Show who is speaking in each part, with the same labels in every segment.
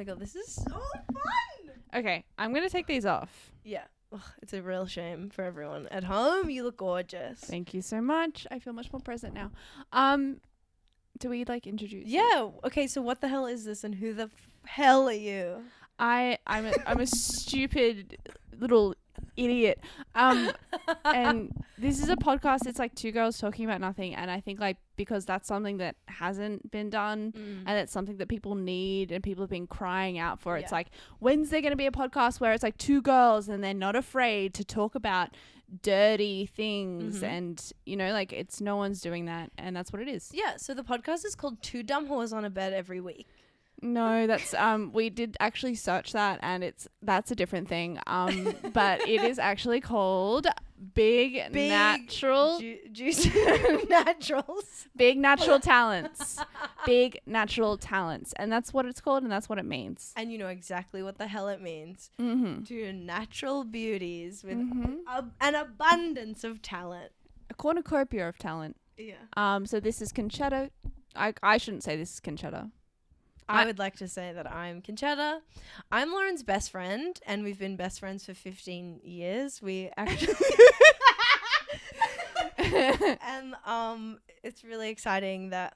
Speaker 1: my God, this is so fun.
Speaker 2: Okay, I'm going to take these off.
Speaker 1: Yeah. Ugh, it's a real shame for everyone at home. You look gorgeous.
Speaker 2: Thank you so much. I feel much more present now. Do we like introduce?
Speaker 1: Yeah. Okay. So what the hell is this, and who the hell are you?
Speaker 2: I'm a stupid little idiot. And this is a podcast. It's like two girls talking about nothing. And I think like because that's something that hasn't been done, and it's something that people need and people have been crying out for. It's like, when's there going to be a podcast where it's like two girls and they're not afraid to talk about dirty things, and you know, like it's no one's doing that, and that's what it is.
Speaker 1: Yeah. So the podcast is called Two Dumb Whores on a Bed Every Week.
Speaker 2: No, that's we did actually search that, and that's a different thing. But it is actually called Big Natural
Speaker 1: Juice Naturals.
Speaker 2: Big Natural Talents. Big Natural Talents, and that's what it's called, and that's what it means.
Speaker 1: And you know exactly what the hell it means.
Speaker 2: Mm-hmm.
Speaker 1: Two natural beauties with an abundance of talent.
Speaker 2: A cornucopia of talent.
Speaker 1: Yeah.
Speaker 2: So this is Concetta. I shouldn't say this is Concetta.
Speaker 1: I would like to say that I'm Concetta. I'm Lauren's best friend, and we've been best friends for 15 years. We actually... and it's really exciting that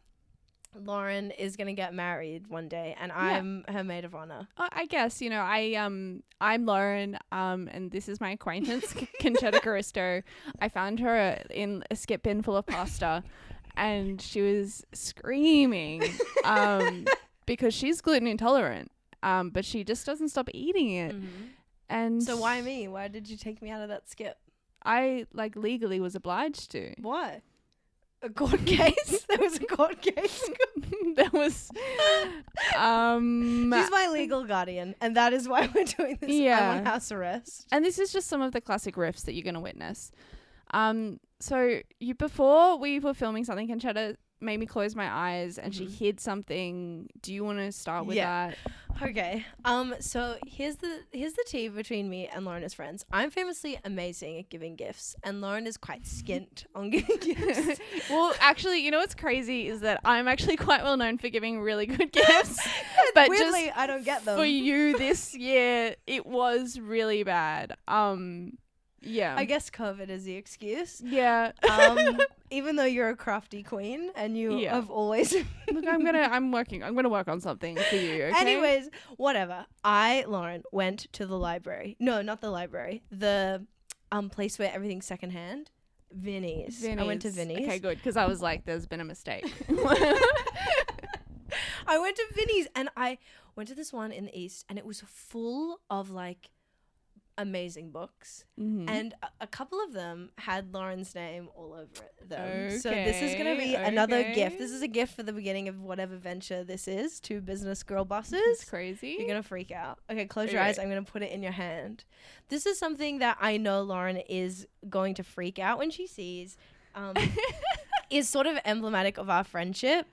Speaker 1: Lauren is going to get married one day, and I'm her maid of honor.
Speaker 2: I guess, you know, I'm Lauren, and this is my acquaintance, Concetta Caristo. I found her in a skip bin full of pasta, and she was screaming, because she's gluten intolerant, but she just doesn't stop eating it. And
Speaker 1: so why me? Why did you take me out of that skip?
Speaker 2: I like legally was obliged to.
Speaker 1: Why? A court case? There was a court case.
Speaker 2: There was
Speaker 1: She's my legal guardian, and that is why we're doing this.
Speaker 2: Yeah.
Speaker 1: I'm on house arrest.
Speaker 2: And this is just some of the classic riffs that you're going to witness. So before we were filming something, Concetta made me close my eyes, and she hid something. Do you want to start with that?
Speaker 1: Okay. So here's the tea between me and Lauren as friends. I'm famously amazing at giving gifts, and Lauren is quite skint on giving gifts.
Speaker 2: Well, actually, you know what's crazy is that I'm actually quite well known for giving really good gifts. But
Speaker 1: weirdly,
Speaker 2: just
Speaker 1: I don't get them.
Speaker 2: for you this year, it was really bad. Yeah.
Speaker 1: I guess COVID is the excuse.
Speaker 2: Yeah.
Speaker 1: Even though you're a crafty queen and you have always
Speaker 2: Look, I'm gonna work on something for you, okay?
Speaker 1: Anyways, whatever. Lauren, went to the library. No, not the library. The place where everything's secondhand. Vinny's. I went to Vinny's.
Speaker 2: Okay, good, because I was like, there's been a mistake.
Speaker 1: I went to Vinny's, and I went to this one in the East, and it was full of like amazing books, and a couple of them had Lauren's name all over them. So this is going to be another gift. This is a gift for the beginning of whatever venture this is. Two business girl bosses.
Speaker 2: It's crazy.
Speaker 1: You're going to freak out. Okay, close your eyes. I'm going to put it in your hand. This is something that I know Lauren is going to freak out when she sees. Is sort of emblematic of our friendship,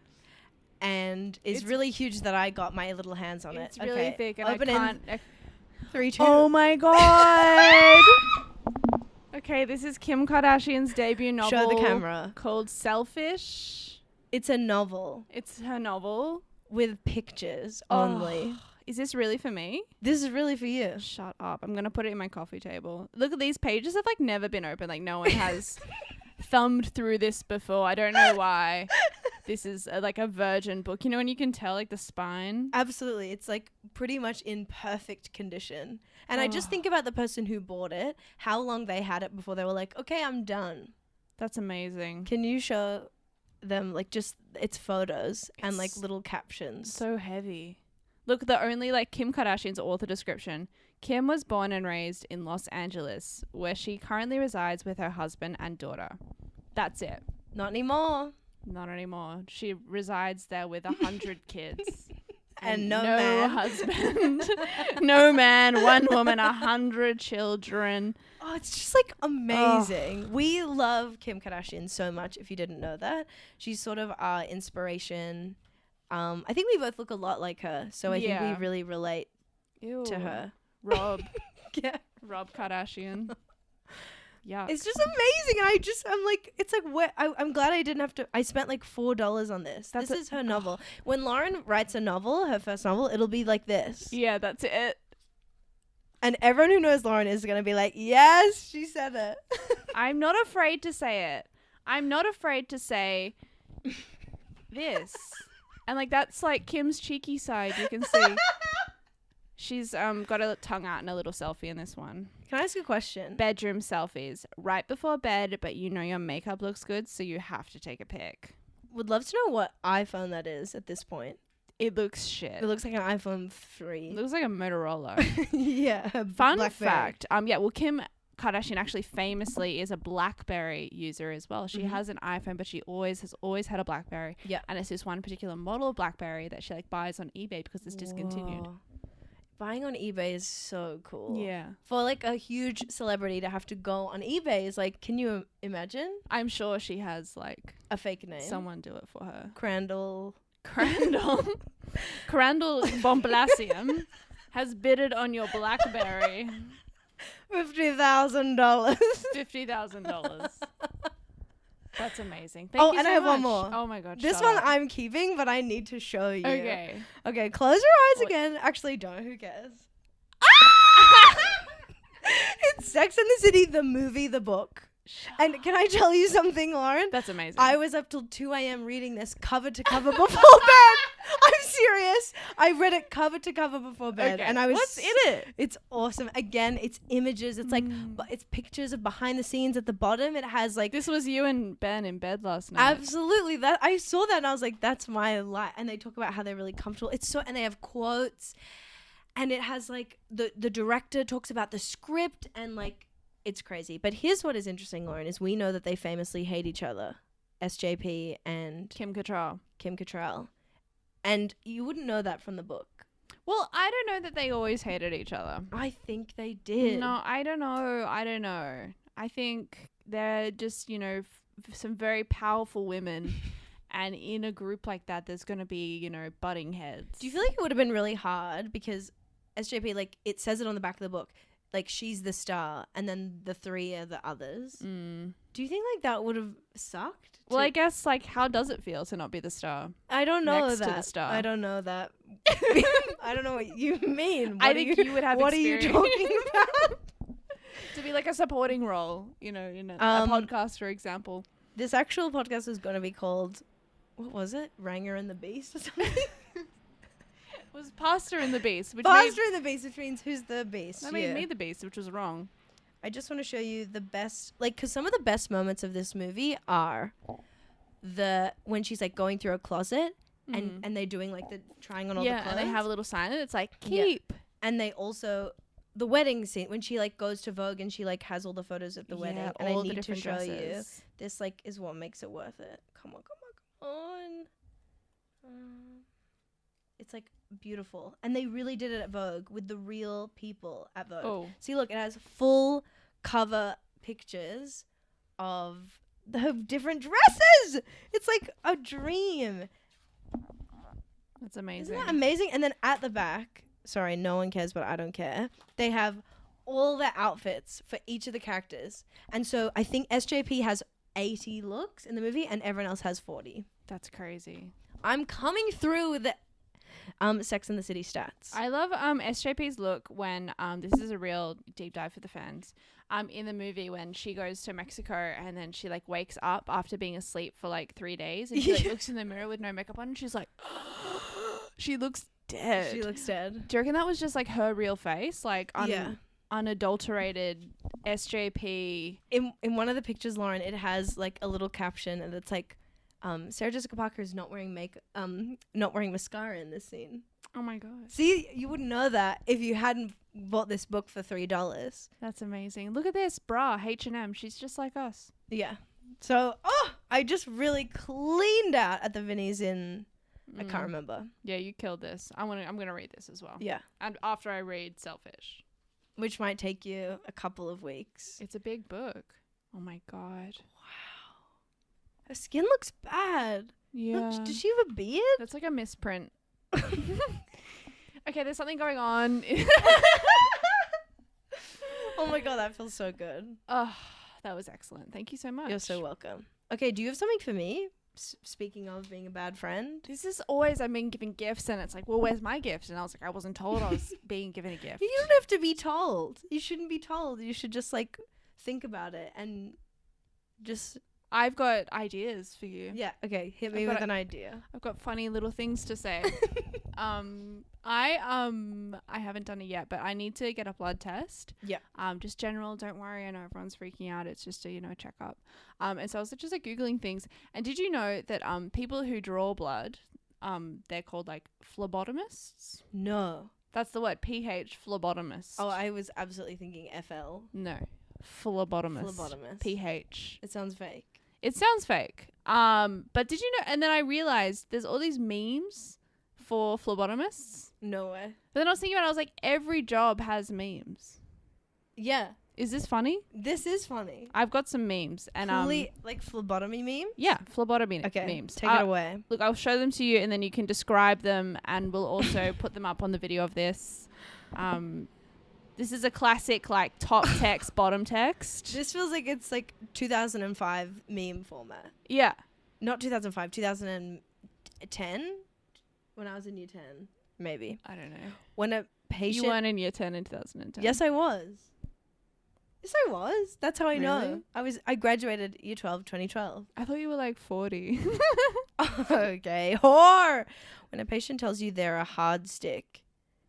Speaker 1: and it's really huge that I got my little hands on it.
Speaker 2: It's really thick, and
Speaker 1: Open
Speaker 2: I can't...
Speaker 1: 3, 2.
Speaker 2: Oh my god. Okay, this is Kim Kardashian's debut novel.
Speaker 1: Show the camera.
Speaker 2: Called Selfish.
Speaker 1: It's a novel.
Speaker 2: It's her novel.
Speaker 1: With pictures only.
Speaker 2: Is this really for me?
Speaker 1: This is really for you.
Speaker 2: Shut up. I'm going to put it in my coffee table. Look at these pages have like never been open. Like no one has thumbed through this before. I don't know why. This is like a virgin book. You know when you can tell like the spine?
Speaker 1: Absolutely. It's like pretty much in perfect condition. And I just think about the person who bought it, how long they had it before they were like, okay, I'm done.
Speaker 2: That's amazing.
Speaker 1: Can you show them like just its photos and like little captions?
Speaker 2: So heavy. Look, the only like Kim Kardashian's author description. Kim was born and raised in Los Angeles, where she currently resides with her husband and daughter. That's it.
Speaker 1: Not anymore.
Speaker 2: Not anymore. She resides there with 100 kids.
Speaker 1: And no man.
Speaker 2: Husband. No man, one woman, 100 children.
Speaker 1: Oh, it's just like amazing. We love Kim Kardashian so much, if you didn't know that. She's sort of our inspiration. I think we both look a lot like her, so I think we really relate to her.
Speaker 2: Rob.
Speaker 1: Yeah.
Speaker 2: Rob Kardashian. Yeah.
Speaker 1: It's just amazing. And I'm like, it's like, where I'm glad I didn't have to. I spent like $4 on this. This is her novel. When Lauren writes a novel, her first novel, it'll be like this.
Speaker 2: Yeah, that's it.
Speaker 1: And everyone who knows Lauren is going to be like, yes, she said it.
Speaker 2: I'm not afraid to say it. I'm not afraid to say this. And like, that's like Kim's cheeky side. You can see she's got her tongue out in a little selfie in this one.
Speaker 1: Can I ask a question?
Speaker 2: Bedroom selfies right before bed, but you know your makeup looks good, so you have to take a pic.
Speaker 1: Would love to know what iPhone that is at this point.
Speaker 2: It looks shit.
Speaker 1: It looks like an iPhone 3.
Speaker 2: It looks like a Motorola.
Speaker 1: Yeah.
Speaker 2: Fun
Speaker 1: BlackBerry.
Speaker 2: fact. Kim Kardashian actually famously is a BlackBerry user as well. She has an iPhone, but she has always had a BlackBerry.
Speaker 1: Yeah.
Speaker 2: And it's this one particular model of BlackBerry that she like buys on eBay because it's discontinued.
Speaker 1: Whoa. Buying on eBay is so cool.
Speaker 2: Yeah.
Speaker 1: For like a huge celebrity to have to go on eBay is like, can you imagine?
Speaker 2: I'm sure she has like
Speaker 1: A fake name.
Speaker 2: someone do it for her.
Speaker 1: Crandall
Speaker 2: Bomblasium has bidded on your BlackBerry
Speaker 1: $50,000.
Speaker 2: $50,000. That's amazing. Thank you
Speaker 1: and
Speaker 2: so
Speaker 1: I have one
Speaker 2: much.
Speaker 1: more.
Speaker 2: Oh my god.
Speaker 1: This
Speaker 2: shut
Speaker 1: one
Speaker 2: up.
Speaker 1: I'm keeping, but I need to show you.
Speaker 2: Okay.
Speaker 1: Okay, close your eyes again. Actually, don't. Who cares? It's Sex and the City, the movie, the book. And can I tell you something, Lauren?
Speaker 2: That's amazing.
Speaker 1: I was up till 2 a.m. reading this cover to cover before bed. I'm serious. I read it cover to cover before bed.
Speaker 2: Okay.
Speaker 1: And I was.
Speaker 2: What's in it?
Speaker 1: It's awesome. Again, it's images. It's like, it's pictures of behind the scenes at the bottom. It has like.
Speaker 2: This was you and Ben in bed last night.
Speaker 1: Absolutely. That I saw that and I was like, that's my life. And they talk about how they're really comfortable. It's so, and they have quotes. And it has like, the director talks about the script and like, it's crazy. But here's what is interesting, Lauren, is we know that they famously hate each other. SJP and
Speaker 2: Kim Cattrall.
Speaker 1: And you wouldn't know that from the book.
Speaker 2: Well, I don't know that they always hated each other.
Speaker 1: I think they did.
Speaker 2: No, I don't know. I think they're just, some very powerful women. And in a group like that, there's going to be, butting heads.
Speaker 1: Do you feel like it would have been really hard? Because SJP, like, it says it on the back of the book. Like, she's the star, and then the three are the others. Do you think, like, that would have sucked?
Speaker 2: Well, I guess, like, how does it feel to not be the star?
Speaker 1: I don't know
Speaker 2: next
Speaker 1: that.
Speaker 2: to the star?
Speaker 1: I don't know that. I don't know what you mean.
Speaker 2: I think you would have
Speaker 1: What
Speaker 2: experience.
Speaker 1: are you talking about?
Speaker 2: To be, like, a supporting role, in a podcast, for example.
Speaker 1: This actual podcast is going to be called, what was it? Ranger and the Beast or something?
Speaker 2: It was Pastor and the Beast.
Speaker 1: Pastor and the Beast, which means who's the beast?
Speaker 2: That made me the Beast, which was wrong.
Speaker 1: I just want to show you the best, like, because some of the best moments of this movie are when she's like going through a closet and they're doing like the trying on all the clothes.
Speaker 2: And they have a little sign and it's like keep.
Speaker 1: Yeah. And they also the wedding scene when she like goes to Vogue and she like has all the photos at the wedding. And I need to show you. This like is what makes it worth it. Come on. It's like beautiful. And they really did it at Vogue with the real people at Vogue.
Speaker 2: Oh.
Speaker 1: See, look, it has full cover pictures of the different dresses. It's like a dream.
Speaker 2: That's amazing.
Speaker 1: Isn't that amazing? And then at the back, sorry, no one cares, but I don't care. They have all the outfits for each of the characters. And so I think SJP has 80 looks in the movie and everyone else has 40.
Speaker 2: That's crazy.
Speaker 1: I'm coming through with the Sex and the City stats.
Speaker 2: I love SJP's look when this is a real deep dive for the fans. In the movie when she goes to Mexico and then she like wakes up after being asleep for like 3 days and she like looks in the mirror with no makeup on and she's like she looks dead.
Speaker 1: She looks dead.
Speaker 2: Do you reckon that was just like her real face? Like unadulterated SJP.
Speaker 1: In one of the pictures, Lauren, it has like a little caption and it's like Sarah Jessica Parker is not wearing mascara in this scene.
Speaker 2: Oh my god.
Speaker 1: See, you wouldn't know that if you hadn't bought this book for $3.
Speaker 2: That's amazing. Look at this bra, H&M. She's just like us.
Speaker 1: Yeah. So, I just really cleaned out at the Vinnies in I can't remember.
Speaker 2: Yeah, you killed this. I'm gonna read this as well.
Speaker 1: Yeah.
Speaker 2: And after I read Selfish,
Speaker 1: which might take you a couple of weeks.
Speaker 2: It's a big book. Oh my god.
Speaker 1: Wow. Her skin looks bad.
Speaker 2: Yeah.
Speaker 1: Look, does she have a beard?
Speaker 2: That's like a misprint. Okay, there's something going on.
Speaker 1: Oh my god, that feels so good.
Speaker 2: That was excellent. Thank you so much.
Speaker 1: You're so welcome. Okay, do you have something for me? Speaking of being a bad friend.
Speaker 2: This is always, I've been given gifts and it's like, well, where's my gift? And I was like, I wasn't told I was being given a gift.
Speaker 1: You don't have to be told. You shouldn't be told. You should just like think about it and just...
Speaker 2: I've got ideas for you.
Speaker 1: Yeah, okay. Hit me with an idea.
Speaker 2: I've got funny little things to say. I haven't done it yet, but I need to get a blood test.
Speaker 1: Yeah.
Speaker 2: Just general, don't worry. I know everyone's freaking out. It's just a, checkup. And so I was just like Googling things. And did you know that people who draw blood, they're called like phlebotomists?
Speaker 1: No.
Speaker 2: That's the word, PH, phlebotomist.
Speaker 1: Oh, I was absolutely thinking FL.
Speaker 2: No. Phlebotomist.
Speaker 1: Phlebotomist.
Speaker 2: PH.
Speaker 1: It sounds fake.
Speaker 2: It sounds fake. But did you know? And then I realized there's all these memes for phlebotomists.
Speaker 1: No way.
Speaker 2: But then I was thinking about it, I was like, every job has memes.
Speaker 1: Yeah.
Speaker 2: Is this funny?
Speaker 1: This is funny.
Speaker 2: I've got some memes. And
Speaker 1: like phlebotomy meme?
Speaker 2: Yeah, phlebotomy
Speaker 1: okay,
Speaker 2: memes.
Speaker 1: Take it away.
Speaker 2: Look, I'll show them to you and then you can describe them and we'll also put them up on the video of this. This is a classic, like, top text, bottom text.
Speaker 1: This feels like it's, like, 2005 meme format.
Speaker 2: Yeah.
Speaker 1: Not 2005, 2010? When I was in year 10. Maybe.
Speaker 2: I don't know.
Speaker 1: When a patient...
Speaker 2: You weren't in year 10 in 2010.
Speaker 1: Yes, I was. Yes, I was. That's how I know.
Speaker 2: Really?
Speaker 1: I graduated year 12, 2012.
Speaker 2: I thought you were, like, 40.
Speaker 1: Okay. Whore! When a patient tells you they're a hard stick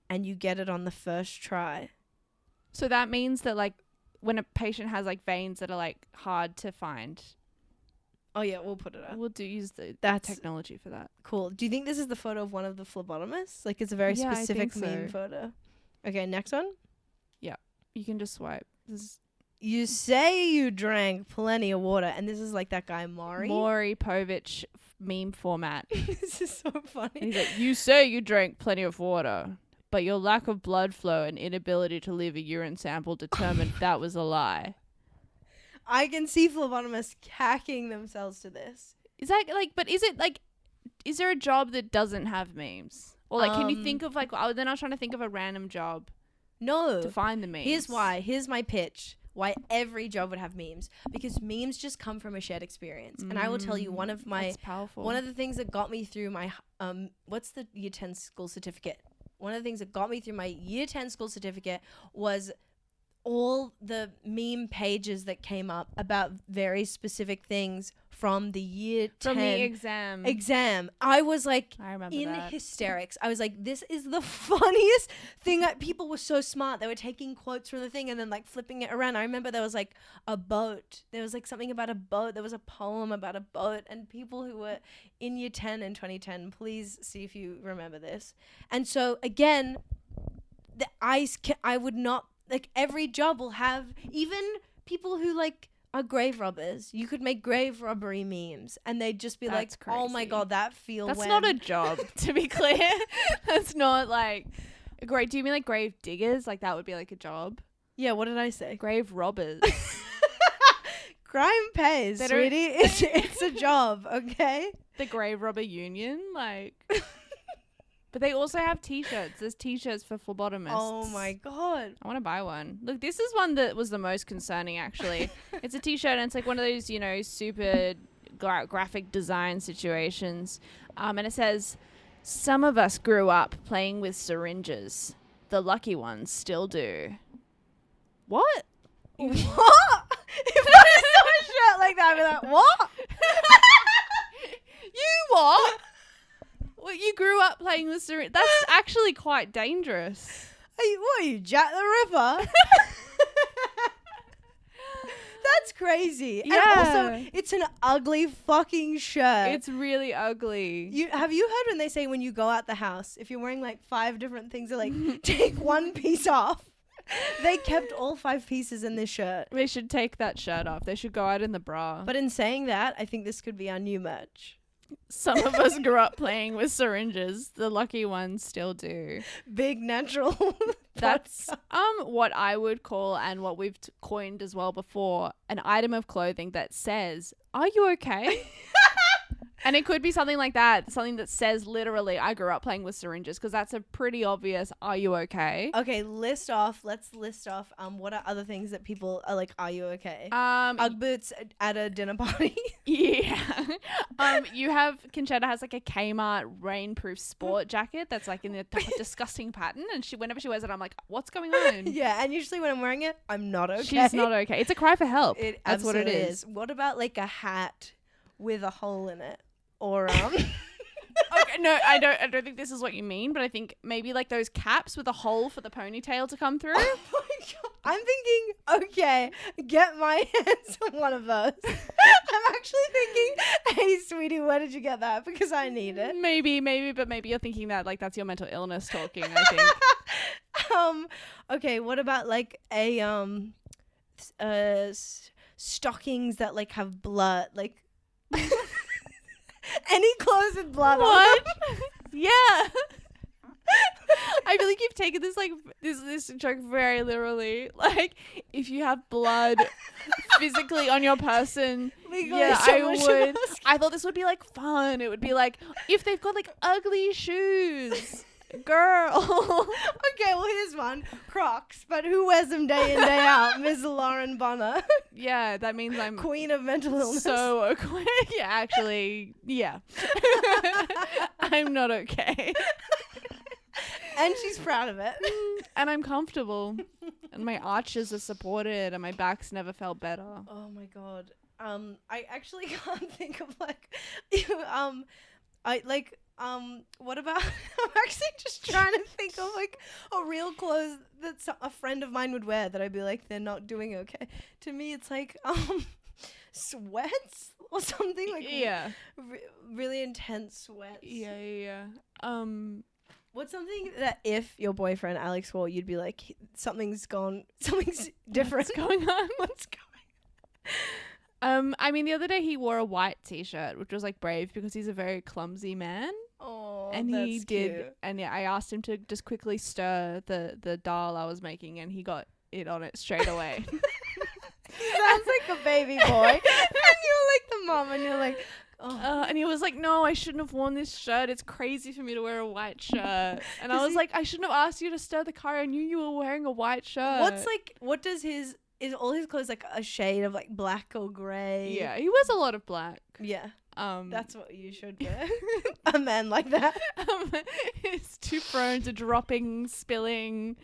Speaker 1: and you get it on the first try...
Speaker 2: So that means that, like, when a patient has, like, veins that are, like, hard to find.
Speaker 1: Oh, yeah, we'll put it up.
Speaker 2: We'll use the technology for that.
Speaker 1: Cool. Do you think this is the photo of one of the phlebotomists? Like, it's a very specific meme photo. Okay, next one.
Speaker 2: Yeah. You can just swipe.
Speaker 1: You say you drank plenty of water, and this is, like, that guy, Maury
Speaker 2: Povich meme format.
Speaker 1: This is so funny.
Speaker 2: And he's like, you say you drank plenty of water, but your lack of blood flow and inability to leave a urine sample determined that was a lie.
Speaker 1: I can see phlebotomists hacking themselves to this.
Speaker 2: Is that like, but is it like, is there a job that doesn't have memes? Or like, can you think of like, then I was trying to think of a random job.
Speaker 1: No.
Speaker 2: To find the memes.
Speaker 1: Here's why. Here's my pitch. Why every job would have memes. Because memes just come from a shared experience. And I will tell you one of the things that got me through my, what's the year 10 school certificate? One of the things that got me through my year 10 school certificate was all the meme pages that came up about very specific things from the year 10.
Speaker 2: From the exam.
Speaker 1: I was like hysterics. I was like, this is the funniest thing. People were so smart. They were taking quotes from the thing and then like flipping it around. I remember there was like a boat. There was like something about a boat. There was a poem about a boat. And people who were in year 10 in 2010, please see if you remember this. And so again, I would not, like every job will have, even people who like are grave robbers. You could make grave robbery memes and they'd just be like, crazy. Oh my God, that feels
Speaker 2: That's not a job, to be clear. That's not like great. Do you mean like grave diggers? Like that would be like a job?
Speaker 1: Yeah, what did I say?
Speaker 2: Grave robbers.
Speaker 1: Crime pays, sweetie. It's a job, okay?
Speaker 2: The grave robber union, like... But they also have T-shirts. There's T-shirts for phlebotomists.
Speaker 1: Oh, my God.
Speaker 2: I want to buy one. Look, this is one that was the most concerning, actually. It's a T-shirt, and it's like one of those, super graphic design situations. And it says, some of us grew up playing with syringes. The lucky ones still do. What?
Speaker 1: What? If I saw a shirt like that, I'd be like, what?
Speaker 2: You what? Well, you grew up playing with syringes. That's actually quite dangerous.
Speaker 1: What are you, Jack the Ripper? That's crazy.
Speaker 2: Yeah.
Speaker 1: And also, it's an ugly fucking shirt.
Speaker 2: It's really ugly.
Speaker 1: Have you heard when they say when you go out the house, if you're wearing like 5 different things, they're like, take one piece off. They kept all 5 pieces in this shirt.
Speaker 2: They should take that shirt off. They should go out in the bra.
Speaker 1: But in saying that, I think this could be our new merch.
Speaker 2: Some of us grew up playing with syringes. The lucky ones still do.
Speaker 1: Big natural.
Speaker 2: That's what I would call, and what we've coined as well before, an item of clothing that says, "Are you okay?" And it could be something like that, something that says literally, I grew up playing with syringes, because that's a pretty obvious, are you okay?
Speaker 1: Okay, let's list off what are other things that people are like, are you okay? Ugg boots at a dinner party.
Speaker 2: Yeah. You have, Concetta has like a Kmart rainproof sport jacket that's like in a disgusting pattern, and whenever she wears it, I'm like, what's going on?
Speaker 1: Yeah, and usually when I'm wearing it, I'm not okay.
Speaker 2: She's not okay. It's a cry for help. That's what it is.
Speaker 1: What about like a hat with a hole in it? Or
Speaker 2: Okay, no, I don't think this is what you mean, but I think maybe like those caps with a hole for the ponytail to come through.
Speaker 1: Oh my God. I'm thinking, okay, get my hands on one of those. I'm actually thinking, hey sweetie, where did you get that? Because I need it.
Speaker 2: Maybe, but maybe you're thinking that like that's your mental illness talking, I think.
Speaker 1: Okay, what about like a stockings that like have blood, like any clothes with blood on them?
Speaker 2: Yeah. I feel like you've taken this like this joke very literally. Like, if you have blood physically on your person,
Speaker 1: Legally,
Speaker 2: yeah, I would.
Speaker 1: ask.
Speaker 2: I thought this would be like fun. It would be like if they've got like ugly shoes, girl.
Speaker 1: Okay, well here's one: Crocs. But who wears them day in day out? Ms. Lauren Bonner,
Speaker 2: Yeah, that means I'm
Speaker 1: queen of mental illness.
Speaker 2: so okay. Yeah, actually, yeah. I'm not okay.
Speaker 1: And she's proud of it.
Speaker 2: And I'm comfortable. And my arches are supported and my back's never felt better.
Speaker 1: Oh my God. I actually can't think of like, what about, I'm actually just trying to think of like a real clothes that a friend of mine would wear that I'd be like, they're not doing okay. To me, it's like, sweats or something like,
Speaker 2: Yeah.
Speaker 1: Really intense sweats.
Speaker 2: Yeah.
Speaker 1: What's something that if your boyfriend Alex wore, you'd be like, something's different.
Speaker 2: What's going on?
Speaker 1: What's going?
Speaker 2: I mean, the other day he wore a white t-shirt, which was like brave because he's a very clumsy man.
Speaker 1: Oh,
Speaker 2: And
Speaker 1: that's
Speaker 2: he did,
Speaker 1: cute.
Speaker 2: and yeah, I asked him to just quickly stir the dal I was making, and he got it on it straight away.
Speaker 1: He sounds like a baby boy. And you're like the mom, and you're like, oh.
Speaker 2: And he was like, no, I shouldn't have worn this shirt. It's crazy for me to wear a white shirt. And I was like, I shouldn't have asked you to stir the curry. I knew you were wearing a white shirt.
Speaker 1: Is all his clothes like a shade of like black or grey?
Speaker 2: Yeah, he wears a lot of black.
Speaker 1: Yeah.
Speaker 2: That's
Speaker 1: That's what you should wear. A man like that.
Speaker 2: He's too prone to dropping, spilling,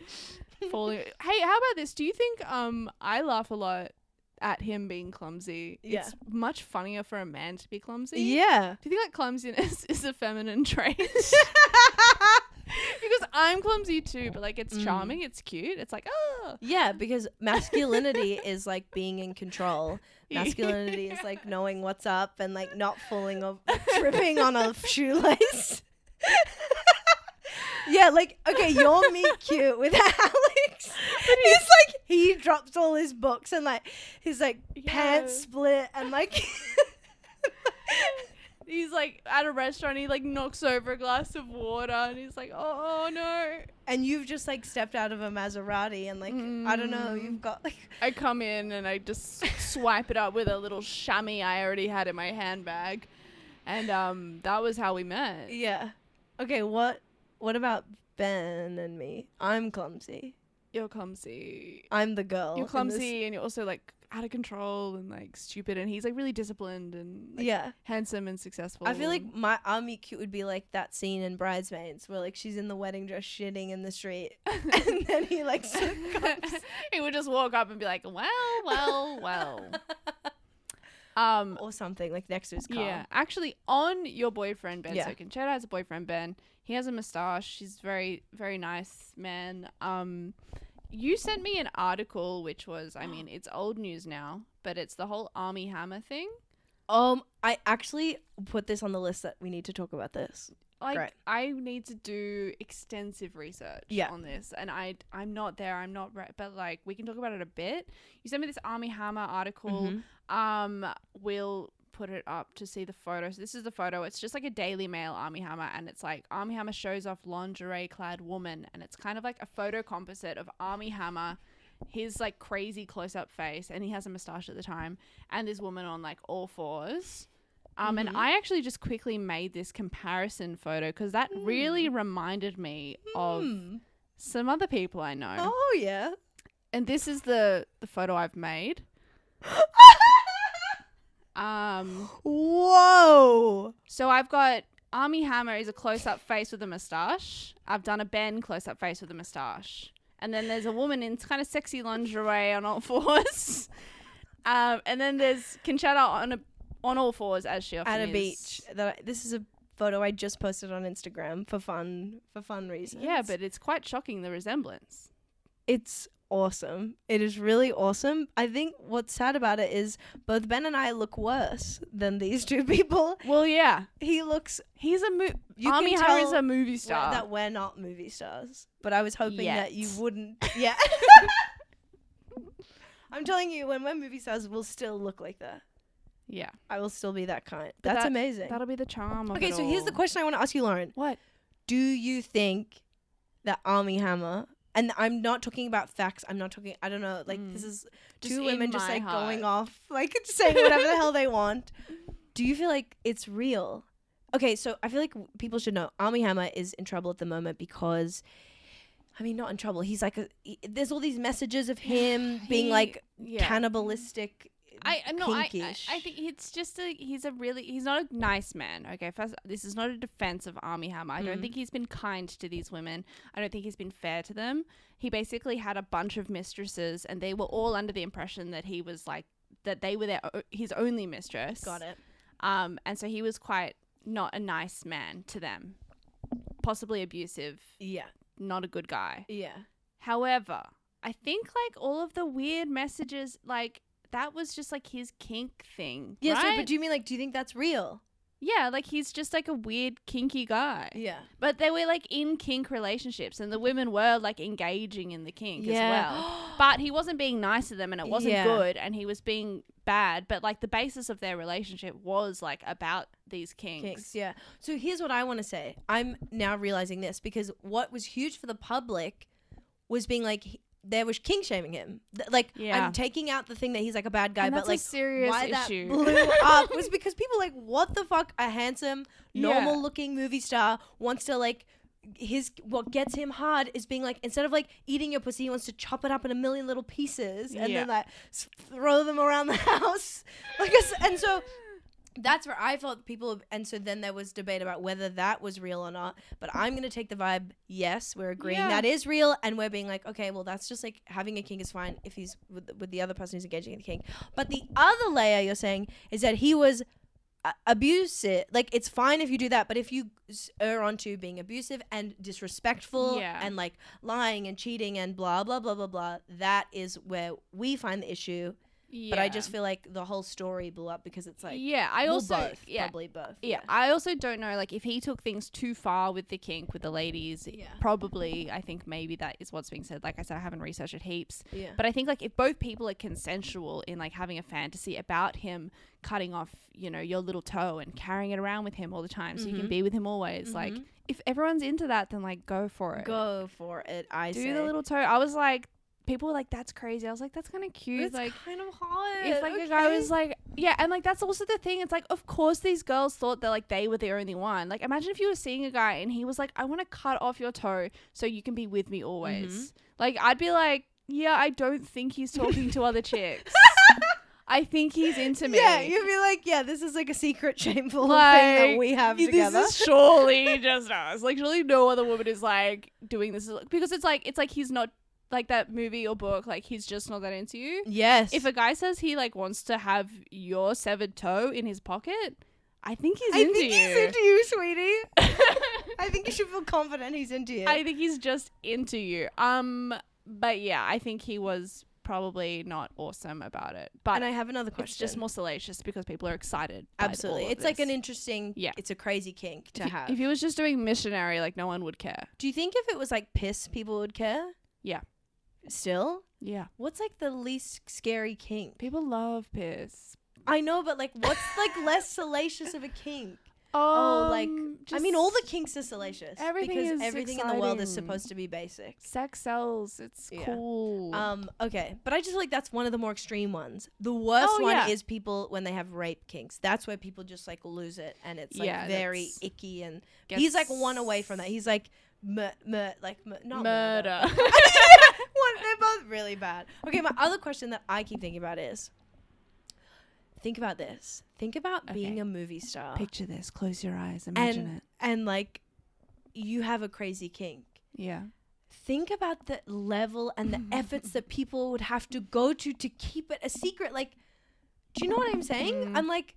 Speaker 2: falling. Hey, how about this? Do you think I laugh a lot at him being clumsy?
Speaker 1: Yeah.
Speaker 2: It's much funnier for a man to be clumsy.
Speaker 1: Yeah.
Speaker 2: Do you think like clumsiness is a feminine trait? Because I'm clumsy too, but like it's charming, it's cute. It's like, oh.
Speaker 1: Yeah, because masculinity is like being in control. Masculinity is like knowing what's up and like not falling off, tripping on a shoelace. Yeah, like, okay, you're meet cute with Alex. But he's like, he drops all his books and like his like pants split and like
Speaker 2: He's like at a restaurant, he like knocks over a glass of water and he's like, oh no.
Speaker 1: and you've just like stepped out of a Maserati and like I don't know, you've got like
Speaker 2: I come in and I just swipe it up with a little chamois I already had in my handbag. And that was how we met.
Speaker 1: yeah. Okay, what about Ben and me? I'm clumsy.
Speaker 2: You're clumsy.
Speaker 1: I'm the girl.
Speaker 2: You're clumsy and you're also like out of control and like stupid, and he's like really disciplined and like, handsome and successful.
Speaker 1: I feel like our meet cute would be like that scene in Bridesmaids where like she's in the wedding dress shitting in the street and then he like comes.
Speaker 2: He would just walk up and be like, well.
Speaker 1: Or something like next to his car.
Speaker 2: Yeah, actually, on your boyfriend Ben,
Speaker 1: Yeah.
Speaker 2: so Concetta has a boyfriend Ben. He has a moustache. He's very, very nice man. You sent me an article, which was, I mean, it's old news now, but it's the whole Army Hammer thing.
Speaker 1: I actually put this on the list that we need to talk about this.
Speaker 2: Like,
Speaker 1: Great.
Speaker 2: I need to do extensive research on this, and I'm not there. I'm not right, but like we can talk about it a bit. You sent me this Army Hammer article. We'll put it up to see the photo. So this is the photo. It's just like a Daily Mail Army Hammer, and it's like Army Hammer shows off lingerie-clad woman, and it's kind of like a photo composite of Army Hammer, his like crazy close-up face, and he has a moustache at the time, and this woman on like all fours. And I actually just quickly made this comparison photo because that really reminded me of some other people I know.
Speaker 1: Oh, yeah.
Speaker 2: And this is the photo I've made.
Speaker 1: Whoa.
Speaker 2: So I've got Armie Hammer is a close-up face with a moustache. I've done a Ben close-up face with a moustache. And then there's a woman in kind of sexy lingerie on all fours. And then there's Concetta on all fours as she often is.
Speaker 1: At a beach. This is a photo I just posted on Instagram for fun reasons.
Speaker 2: Yeah, but it's quite shocking, the resemblance.
Speaker 1: It's awesome. It is really awesome. I think what's sad about it is both Ben and I look worse than these two people.
Speaker 2: Well, yeah.
Speaker 1: He's
Speaker 2: Armie Hammer is a movie star.
Speaker 1: That we're not movie stars. But I was hoping that you wouldn't. Yeah. I'm telling you, when we're movie stars, we'll still look like that.
Speaker 2: Yeah.
Speaker 1: I will still be that kind. That's amazing.
Speaker 2: That'll be the charm of it
Speaker 1: Okay, so here's the question I want to ask you, Lauren.
Speaker 2: What?
Speaker 1: Do you think that Armie Hammer, and I'm not talking about facts, I don't know, like this is
Speaker 2: Just
Speaker 1: two women
Speaker 2: in
Speaker 1: just
Speaker 2: my
Speaker 1: like
Speaker 2: heart.
Speaker 1: going off, like saying whatever the hell they want. Do you feel like it's real? Okay, so I feel like people should know Armie Hammer is in trouble at the moment because, I mean, not in trouble. He's like, there's all these messages of him being like cannibalistic.
Speaker 2: I
Speaker 1: pinkish.
Speaker 2: think it's just he's not a nice man. Okay, first, this is not a defense of Armie Hammer. I don't think he's been kind to these women. I don't think he's been fair to them. He basically had a bunch of mistresses, and they were all under the impression that he was like that they were his only mistress.
Speaker 1: Got it.
Speaker 2: And so he was quite not a nice man to them, possibly abusive.
Speaker 1: Yeah.
Speaker 2: Not a good guy.
Speaker 1: Yeah.
Speaker 2: However, I think like all of the weird messages, like that was just like his kink thing.
Speaker 1: Yeah.
Speaker 2: right?
Speaker 1: So, but do you think that's real?
Speaker 2: Yeah, like he's just like a weird kinky guy.
Speaker 1: Yeah.
Speaker 2: But they were like in kink relationships, and the women were like engaging in the kink as well. But he wasn't being nice to them, and it wasn't good, and he was being bad. But like the basis of their relationship was like about these kinks.
Speaker 1: Yeah. So here's what I want to say. I'm now realizing this because what was huge for the public was being like, there was kink shaming him. I'm taking out the thing that he's like a bad guy,
Speaker 2: And
Speaker 1: but
Speaker 2: that's
Speaker 1: like
Speaker 2: a serious
Speaker 1: why
Speaker 2: issue.
Speaker 1: that blew up was because people like, what the fuck? A handsome, normal looking movie star wants to like what gets him hard is being like, instead of like eating your pussy, he wants to chop it up in a million little pieces and then like throw them around the house. And so that's where I felt people, and so then there was debate about whether that was real or not. But I'm going to take the vibe, yes, we're agreeing that is real, and we're being like, okay, well, that's just like having a kink is fine if he's with the other person who's engaging in the kink. But the other layer you're saying is that he was abusive. Like, it's fine if you do that, but if you err onto being abusive and disrespectful and like lying and cheating and blah, blah, blah, blah, blah, that is where we find the issue. Yeah. But I just feel like the whole story blew up because it's like probably both.
Speaker 2: Yeah, I also don't know, like if he took things too far with the kink with the ladies, probably I think maybe that is what's being said. Like I said, I haven't researched it heaps. Yeah. But I think like if both people are consensual in like having a fantasy about him cutting off, you know, your little toe and carrying it around with him all the time so you can be with him always. Like if everyone's into that, then like go for it.
Speaker 1: Go for it.
Speaker 2: Do the little toe. I was like, people were like, that's crazy. I was like, that's kind of cute.
Speaker 1: It's
Speaker 2: like
Speaker 1: kind of hot.
Speaker 2: If like a guy was like, and like that's also the thing. It's like, of course these girls thought that like they were the only one. Like imagine if you were seeing a guy and he was like, I want to cut off your toe so you can be with me always. Like I'd be like, yeah, I don't think he's talking to other chicks. I think he's into me.
Speaker 1: Yeah, you'd be like, yeah, this is like a secret shameful thing that we have together.
Speaker 2: This is surely just us. Like surely no other woman is like doing this because it's like he's not. Like that movie or book, like he's just not that into you.
Speaker 1: Yes.
Speaker 2: If a guy says he like wants to have your severed toe in his pocket, I think he's into you.
Speaker 1: He's into you, sweetie. I think you should feel confident he's into you.
Speaker 2: I think he's just into you. But yeah, I think he was probably not awesome about it. But
Speaker 1: and I have another question.
Speaker 2: It's just more salacious because people are excited.
Speaker 1: Absolutely. It's like an interesting,
Speaker 2: yeah.
Speaker 1: It's a crazy kink to have.
Speaker 2: If he was just doing missionary, like no one would care.
Speaker 1: Do you think if it was like piss, people would care?
Speaker 2: Yeah.
Speaker 1: Still?
Speaker 2: Yeah.
Speaker 1: What's like the least scary kink?
Speaker 2: People love piss.
Speaker 1: I know, but like what's like less salacious of a kink? I mean, all the kinks are salacious.
Speaker 2: Everything
Speaker 1: because
Speaker 2: is
Speaker 1: everything in the world is
Speaker 2: exciting.
Speaker 1: supposed to be basic.
Speaker 2: Sex sells. It's cool.
Speaker 1: Okay, but I just feel like that's one of the more extreme ones. The worst one is people when they have rape kinks. That's where people just like lose it, and it's like very icky. And he's like one away from that. He's like not murder. They're both really bad. Okay, my other question that I keep thinking about is, think about this. Think about being a movie star.
Speaker 2: Picture this. Close your eyes. Imagine it.
Speaker 1: And like, you have a crazy kink.
Speaker 2: Yeah.
Speaker 1: Think about the level and the efforts that people would have to go to keep it a secret. Like, do you know what I'm saying? I'm like,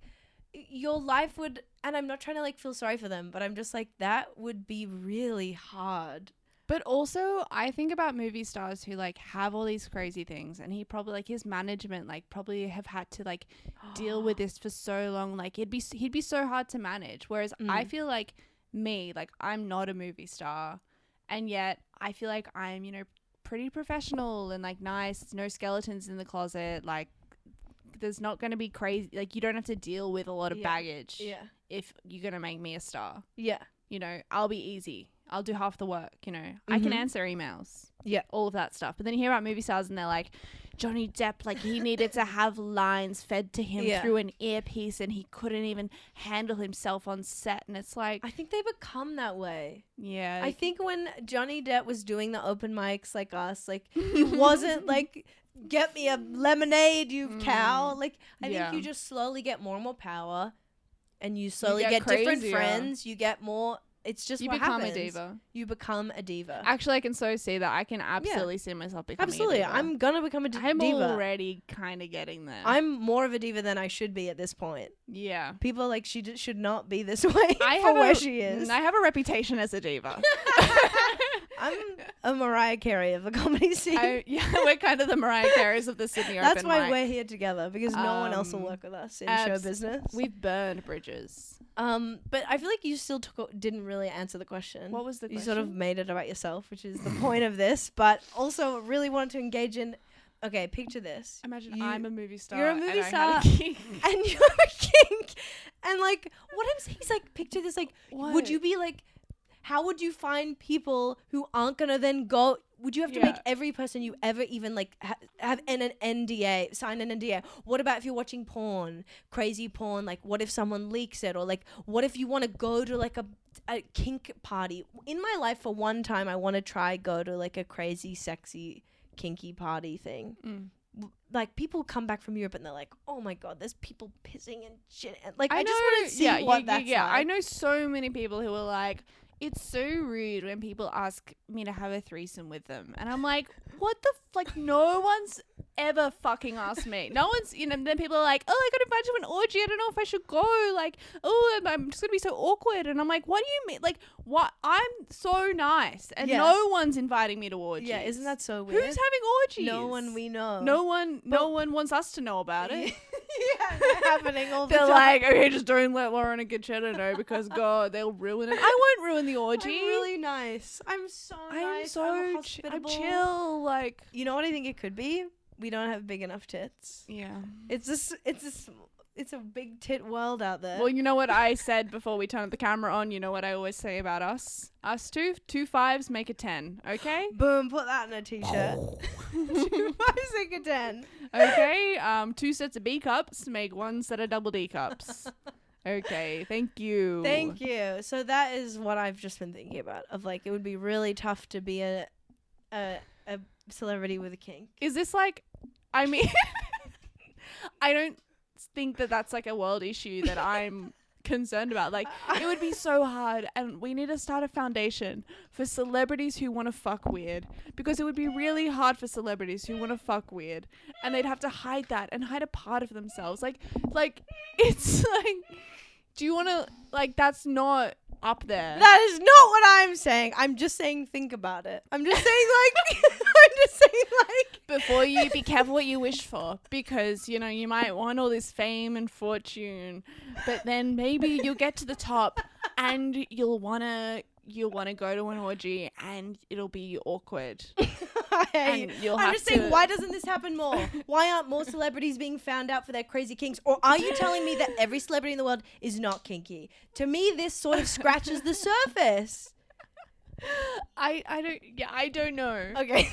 Speaker 1: your life would, and I'm not trying to like feel sorry for them, but I'm just like, that would be really hard.
Speaker 2: But also, I think about movie stars who like have all these crazy things, and he probably like his management like probably have had to like deal with this for so long. Like he'd be so hard to manage. Whereas I feel like I'm not a movie star, and yet I feel like I'm, you know, pretty professional and like nice. No skeletons in the closet. Like there's not going to be crazy. Like you don't have to deal with a lot of baggage. Yeah. If you're gonna make me a star. Yeah. You know, I'll be easy. I'll do half the work, you know. I can answer emails. Yeah. All of that stuff. But then you hear about movie stars and they're like, Johnny Depp, like he needed to have lines fed to him through an earpiece and he couldn't even handle himself on set. And it's like,
Speaker 1: I think they become that way.
Speaker 2: Yeah.
Speaker 1: I think when Johnny Depp was doing the open mics like us, like he wasn't like, get me a lemonade, you cow. Like I think you just slowly get more and more power and you slowly get different friends. You get more. It's just what happens. You become a diva. You become a diva.
Speaker 2: Actually, I can so see that. I can absolutely see myself becoming a diva.
Speaker 1: I'm going to become a diva.
Speaker 2: I'm already kind of getting there.
Speaker 1: I'm more of a diva than I should be at this point. Yeah. People are like, she should not be this way where she is.
Speaker 2: I have a reputation as a diva.
Speaker 1: I'm a Mariah Carey of the comedy scene.
Speaker 2: We're kind of the Mariah Careys of the Sydney Open
Speaker 1: That's why
Speaker 2: mic.
Speaker 1: we're here together, because no one else will work with us in show business.
Speaker 2: We've burned bridges.
Speaker 1: But I feel like you still didn't really answer the question.
Speaker 2: What was the question?
Speaker 1: You sort of made it about yourself, which is the point of this, but also really wanted to engage in. Okay, picture this.
Speaker 2: Imagine I'm a movie star.
Speaker 1: You're a movie star, and you're a kink, and like what I'm saying is like, picture this. Like, would you be like? How would you find people who aren't gonna then go? Would you have to make every person you ever even like have an NDA, sign an NDA? What about if you're watching porn, crazy porn? Like, what if someone leaks it? Or like, what if you want to go to like a kink party? In my life, for one time, I want to go to like a crazy, sexy, kinky party thing. Like, people come back from Europe and they're like, oh my God, there's people pissing and shit. Like, I just want to see what that's like.
Speaker 2: I know so many people who are like, it's so rude when people ask me to have a threesome with them. And I'm like, what the like, no one's ever fucking asked me. No one's, you know, then people are like, oh, I got invited to an orgy. I don't know if I should go. Like, oh, I'm just going to be so awkward. And I'm like, what do you mean? Like, what? I'm so nice. And no one's inviting me to orgies.
Speaker 1: Yeah, isn't that so weird?
Speaker 2: Who's having orgies?
Speaker 1: No one we know.
Speaker 2: No one wants us to know about it.
Speaker 1: Yeah, they're happening all the time.
Speaker 2: They're like, okay, just don't let Lauren and Concetta know because God, they'll ruin it. I won't ruin the orgy.
Speaker 1: I'm really nice. I'm so nice. I'm hospitable.
Speaker 2: I'm chill. Like,
Speaker 1: you know what I think it could be? We don't have big enough tits. Yeah. It's a big tit world out there.
Speaker 2: Well, you know what I said before we turned the camera on? You know what I always say about us? Us two fives make a 10, okay?
Speaker 1: Boom, put that in a t-shirt. 2 5s make a 10.
Speaker 2: Okay, 2 sets of B cups make 1 set of double D cups. Okay, thank you.
Speaker 1: Thank you. So that is what I've just been thinking about. Of like, it would be really tough to be a celebrity with a kink.
Speaker 2: Is this like, I mean, I don't think that that's like a world issue that I'm concerned about. Like, it would be so hard, and we need to start a foundation for celebrities who want to fuck weird, because it would be really hard for celebrities who want to fuck weird, and they'd have to hide that and hide a part of themselves. Like it's like, do you want to, like, that's not up there.
Speaker 1: That is not what I'm saying. I'm just saying think about it. I'm just saying like
Speaker 2: before you be careful what you wish for, because you know you might want all this fame and fortune, but then maybe you'll get to the top and you'll wanna go to an orgy and it'll be awkward. And you'll
Speaker 1: I'm
Speaker 2: have
Speaker 1: just
Speaker 2: to.
Speaker 1: saying, why doesn't this happen more? Why aren't more celebrities being found out for their crazy kinks? Or are you telling me that every celebrity in the world is not kinky? To me, this sort of scratches the surface.
Speaker 2: I don't know.
Speaker 1: Okay,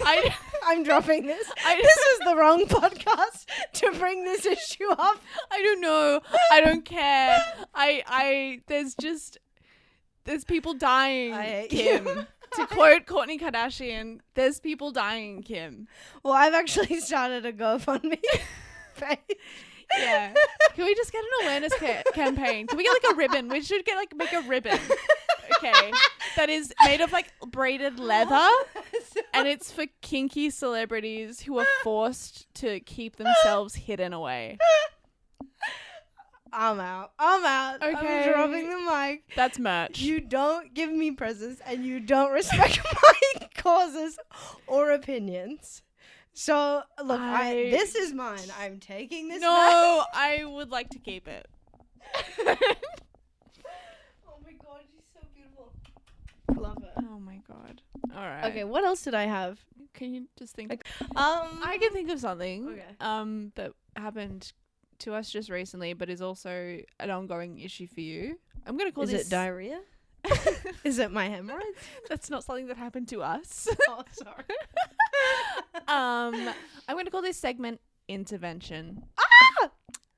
Speaker 1: I'm dropping this. This is the wrong podcast to bring this issue up.
Speaker 2: I don't know. I don't care. There's people dying,
Speaker 1: I hate
Speaker 2: Kim.
Speaker 1: you.
Speaker 2: To quote Kourtney Kardashian, there's people dying, Kim.
Speaker 1: Well, I've actually started a GoFundMe page.
Speaker 2: Yeah. Can we just get an awareness campaign? Can we get like a ribbon? We should make a ribbon. Okay. That is made of like braided leather, and it's for kinky celebrities who are forced to keep themselves hidden away.
Speaker 1: I'm out.
Speaker 2: Okay.
Speaker 1: I'm dropping the mic.
Speaker 2: That's merch.
Speaker 1: You don't give me presents and you don't respect my causes or opinions. So, look, this is mine. I'm taking this back.
Speaker 2: No, I would like to keep it.
Speaker 1: Oh my god, she's so beautiful. Love it.
Speaker 2: Oh my god. All right.
Speaker 1: Okay, what else did I have?
Speaker 2: Can you just think?
Speaker 1: I
Speaker 2: I can think of something.
Speaker 1: Okay.
Speaker 2: That happened to us just recently, but is also an ongoing issue for you. I'm gonna call
Speaker 1: Is
Speaker 2: this.
Speaker 1: it diarrhea? Is it my hemorrhoids?
Speaker 2: That's not something that happened to us.
Speaker 1: Oh, sorry.
Speaker 2: I'm going to call this segment intervention.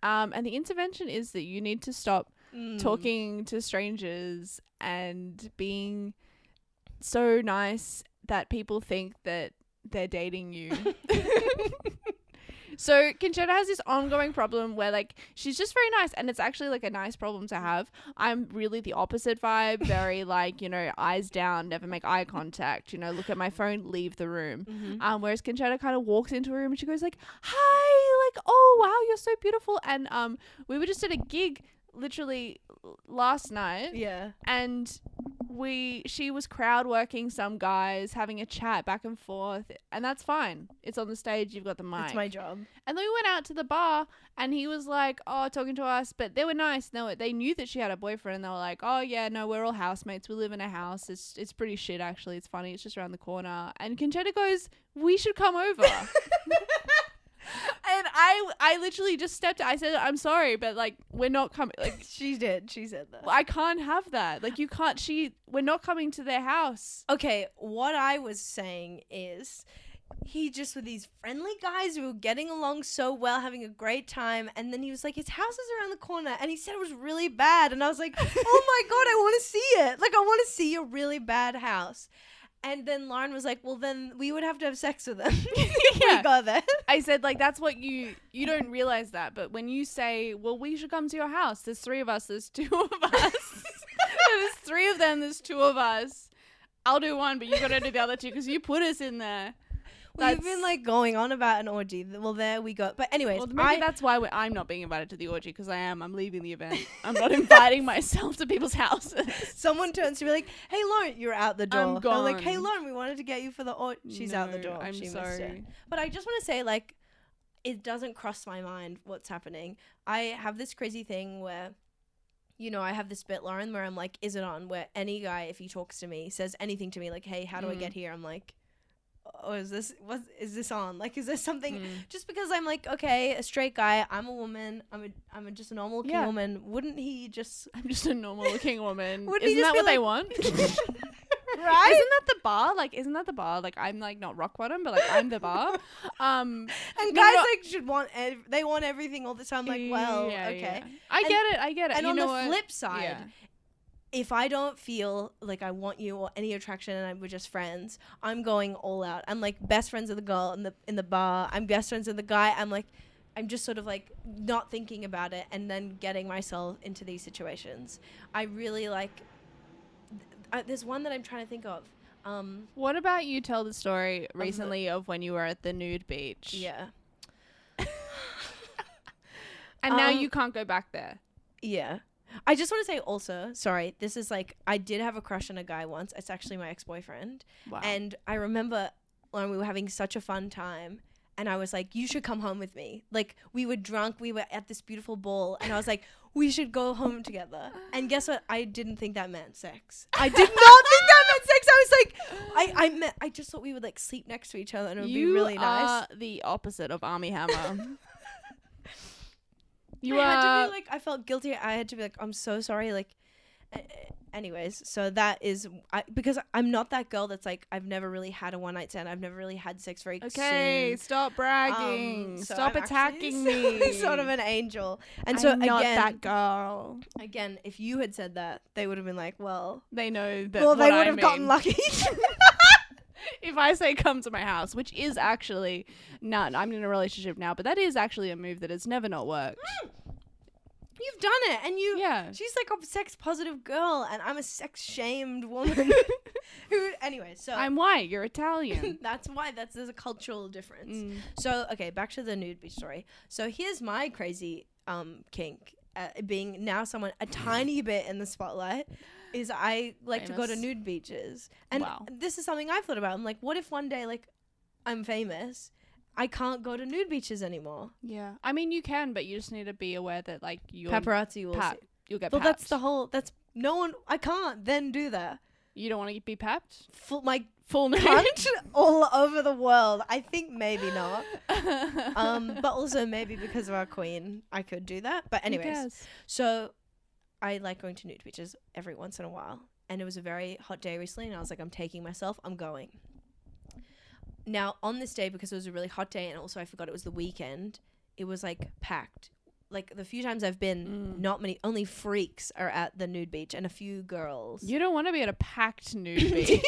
Speaker 2: And the intervention is that you need to stop talking to strangers and being so nice that people think that they're dating you. So Concetta has this ongoing problem where like she's just very nice, and it's actually like a nice problem to have. I'm really the opposite vibe, very like, you know, eyes down, never make eye contact, you know, look at my phone, leave the room. Whereas Concetta kind of walks into a room and she goes like, hi, like, oh wow, you're so beautiful. And we were just at a gig literally last night.
Speaker 1: Yeah.
Speaker 2: And she was crowd working some guys, having a chat back and forth, and that's fine. It's on the stage, you've got the mic.
Speaker 1: It's my job.
Speaker 2: And then we went out to the bar and he was like, oh, talking to us, but they were nice. They knew that she had a boyfriend, and they were like, oh yeah, no, we're all housemates. We live in a house. It's pretty shit actually. It's funny. It's just around the corner. And Concetta goes, we should come over. And I literally just stepped. I said, I'm sorry, but like we're not coming. Like
Speaker 1: She said that.
Speaker 2: I can't have that. Like you can't. We're not coming to their house.
Speaker 1: Okay, what I was saying is he just with these friendly guys who were getting along so well, having a great time, and then he was like, his house is around the corner, and he said it was really bad, and I was like, oh my god, I want to see it. Like I want to see a really bad house. And then Lauren was like, well, then we would have to have sex with them.
Speaker 2: Yeah.
Speaker 1: We got there.
Speaker 2: I said, like, that's what you don't realize that. But when you say, well, we should come to your house. There's 3 of us. There's 2 of us. There's 3 of them. There's 2 of us. I'll do one, but you got to do the other 2 because you put us in there.
Speaker 1: We've been like going on about an orgy. Well, there we go. But anyways,
Speaker 2: well, maybe that's why I'm not being invited to the orgy, because I'm leaving the event. I'm not inviting myself to people's houses.
Speaker 1: Someone turns to me like, "Hey, Lauren, you're out the door."
Speaker 2: I'm gone.
Speaker 1: I'm like, "Hey, Lauren, we wanted to get you for the orgy." She's out the door.
Speaker 2: I'm
Speaker 1: she
Speaker 2: sorry.
Speaker 1: missed it. But I just want to say, like, it doesn't cross my mind what's happening. I have this crazy thing where, you know, I have this bit, Lauren, where I'm like, "Is it on?" Where any guy, if he talks to me, says anything to me, like, "Hey, how do I get here?" I'm like, oh, is this on? Like, is there something? Just because I'm like, okay, a straight guy, I'm a woman, I'm just a normal looking woman. Wouldn't he just?
Speaker 2: I'm just a normal looking woman.
Speaker 1: Wouldn't
Speaker 2: Isn't that what they want?
Speaker 1: Right?
Speaker 2: Isn't that the bar? Like, I'm like not rock bottom, but like I'm the bar.
Speaker 1: And guys like should want they want everything all the time. Like, well, okay,
Speaker 2: yeah. I get it.
Speaker 1: And
Speaker 2: you
Speaker 1: on
Speaker 2: know
Speaker 1: the
Speaker 2: what?
Speaker 1: flip side, if I don't feel like I want you or any attraction and we're just friends, I'm going all out. I'm like best friends with the girl in the bar. I'm best friends with the guy. I'm just sort of like not thinking about it and then getting myself into these situations. I really like. There's one that I'm trying to think of.
Speaker 2: What about you tell the story recently of when you were at the nude beach?
Speaker 1: Yeah.
Speaker 2: And now you can't go back there.
Speaker 1: Yeah. I just want to say also, sorry, this is like, I did have a crush on a guy once. It's actually my ex-boyfriend.
Speaker 2: Wow.
Speaker 1: And I remember when we were having such a fun time. and I was like, you should come home with me. Like, we were drunk, we were at this beautiful ball, and I was like, we should go home together. And guess what? I didn't think that meant sex. I did not think that meant sex. I was like, I just thought we would like sleep next to each other and it would be really nice.
Speaker 2: You are the opposite of Army Hammer.
Speaker 1: Had to be like, I felt guilty. I had to be like, I'm so sorry. Like, anyways, so that is because I'm not that girl that's like, I've never really had a one night stand. I've never really had sex very soon.
Speaker 2: Stop bragging.
Speaker 1: So
Speaker 2: Stop
Speaker 1: I'm
Speaker 2: attacking me.
Speaker 1: Sort of an angel. And
Speaker 2: I'm
Speaker 1: so
Speaker 2: not
Speaker 1: again,
Speaker 2: that girl.
Speaker 1: Again, if you had said that, they would have been like, well,
Speaker 2: they know that.
Speaker 1: Well, they would have gotten lucky.
Speaker 2: If I say come to my house, which is actually none. I'm in a relationship now, but that is actually a move that has never not worked.
Speaker 1: You've done it, and she's like a sex positive girl, and I'm a sex shamed woman. Anyway, so
Speaker 2: I'm white, you're Italian.
Speaker 1: That's why there's a cultural difference. So okay, back to the nude beach story. So here's my crazy kink, being now someone a tiny bit in the spotlight. Is I like to go to nude beaches, and this is something I've thought about. I'm like, what if one day like I'm famous, I can't go to nude beaches anymore?
Speaker 2: Yeah, I mean you can, but you just need to be aware that like your
Speaker 1: paparazzi will
Speaker 2: you'll get.
Speaker 1: Well,
Speaker 2: papped.
Speaker 1: that's the whole. That's no one. I can't then do that.
Speaker 2: You don't want to be papped?
Speaker 1: My
Speaker 2: full nude
Speaker 1: all over the world. I think maybe not. But also maybe because of our queen, I could do that. But anyways, so I like going to nude beaches every once in a while. And it was a very hot day recently, and I was like, I'm taking myself. I'm going. Now, on this day, because it was a really hot day, and also I forgot it was the weekend, it was like packed. Like the few times I've been, only freaks are at the nude beach and a few girls.
Speaker 2: You don't want to be at a packed nude beach.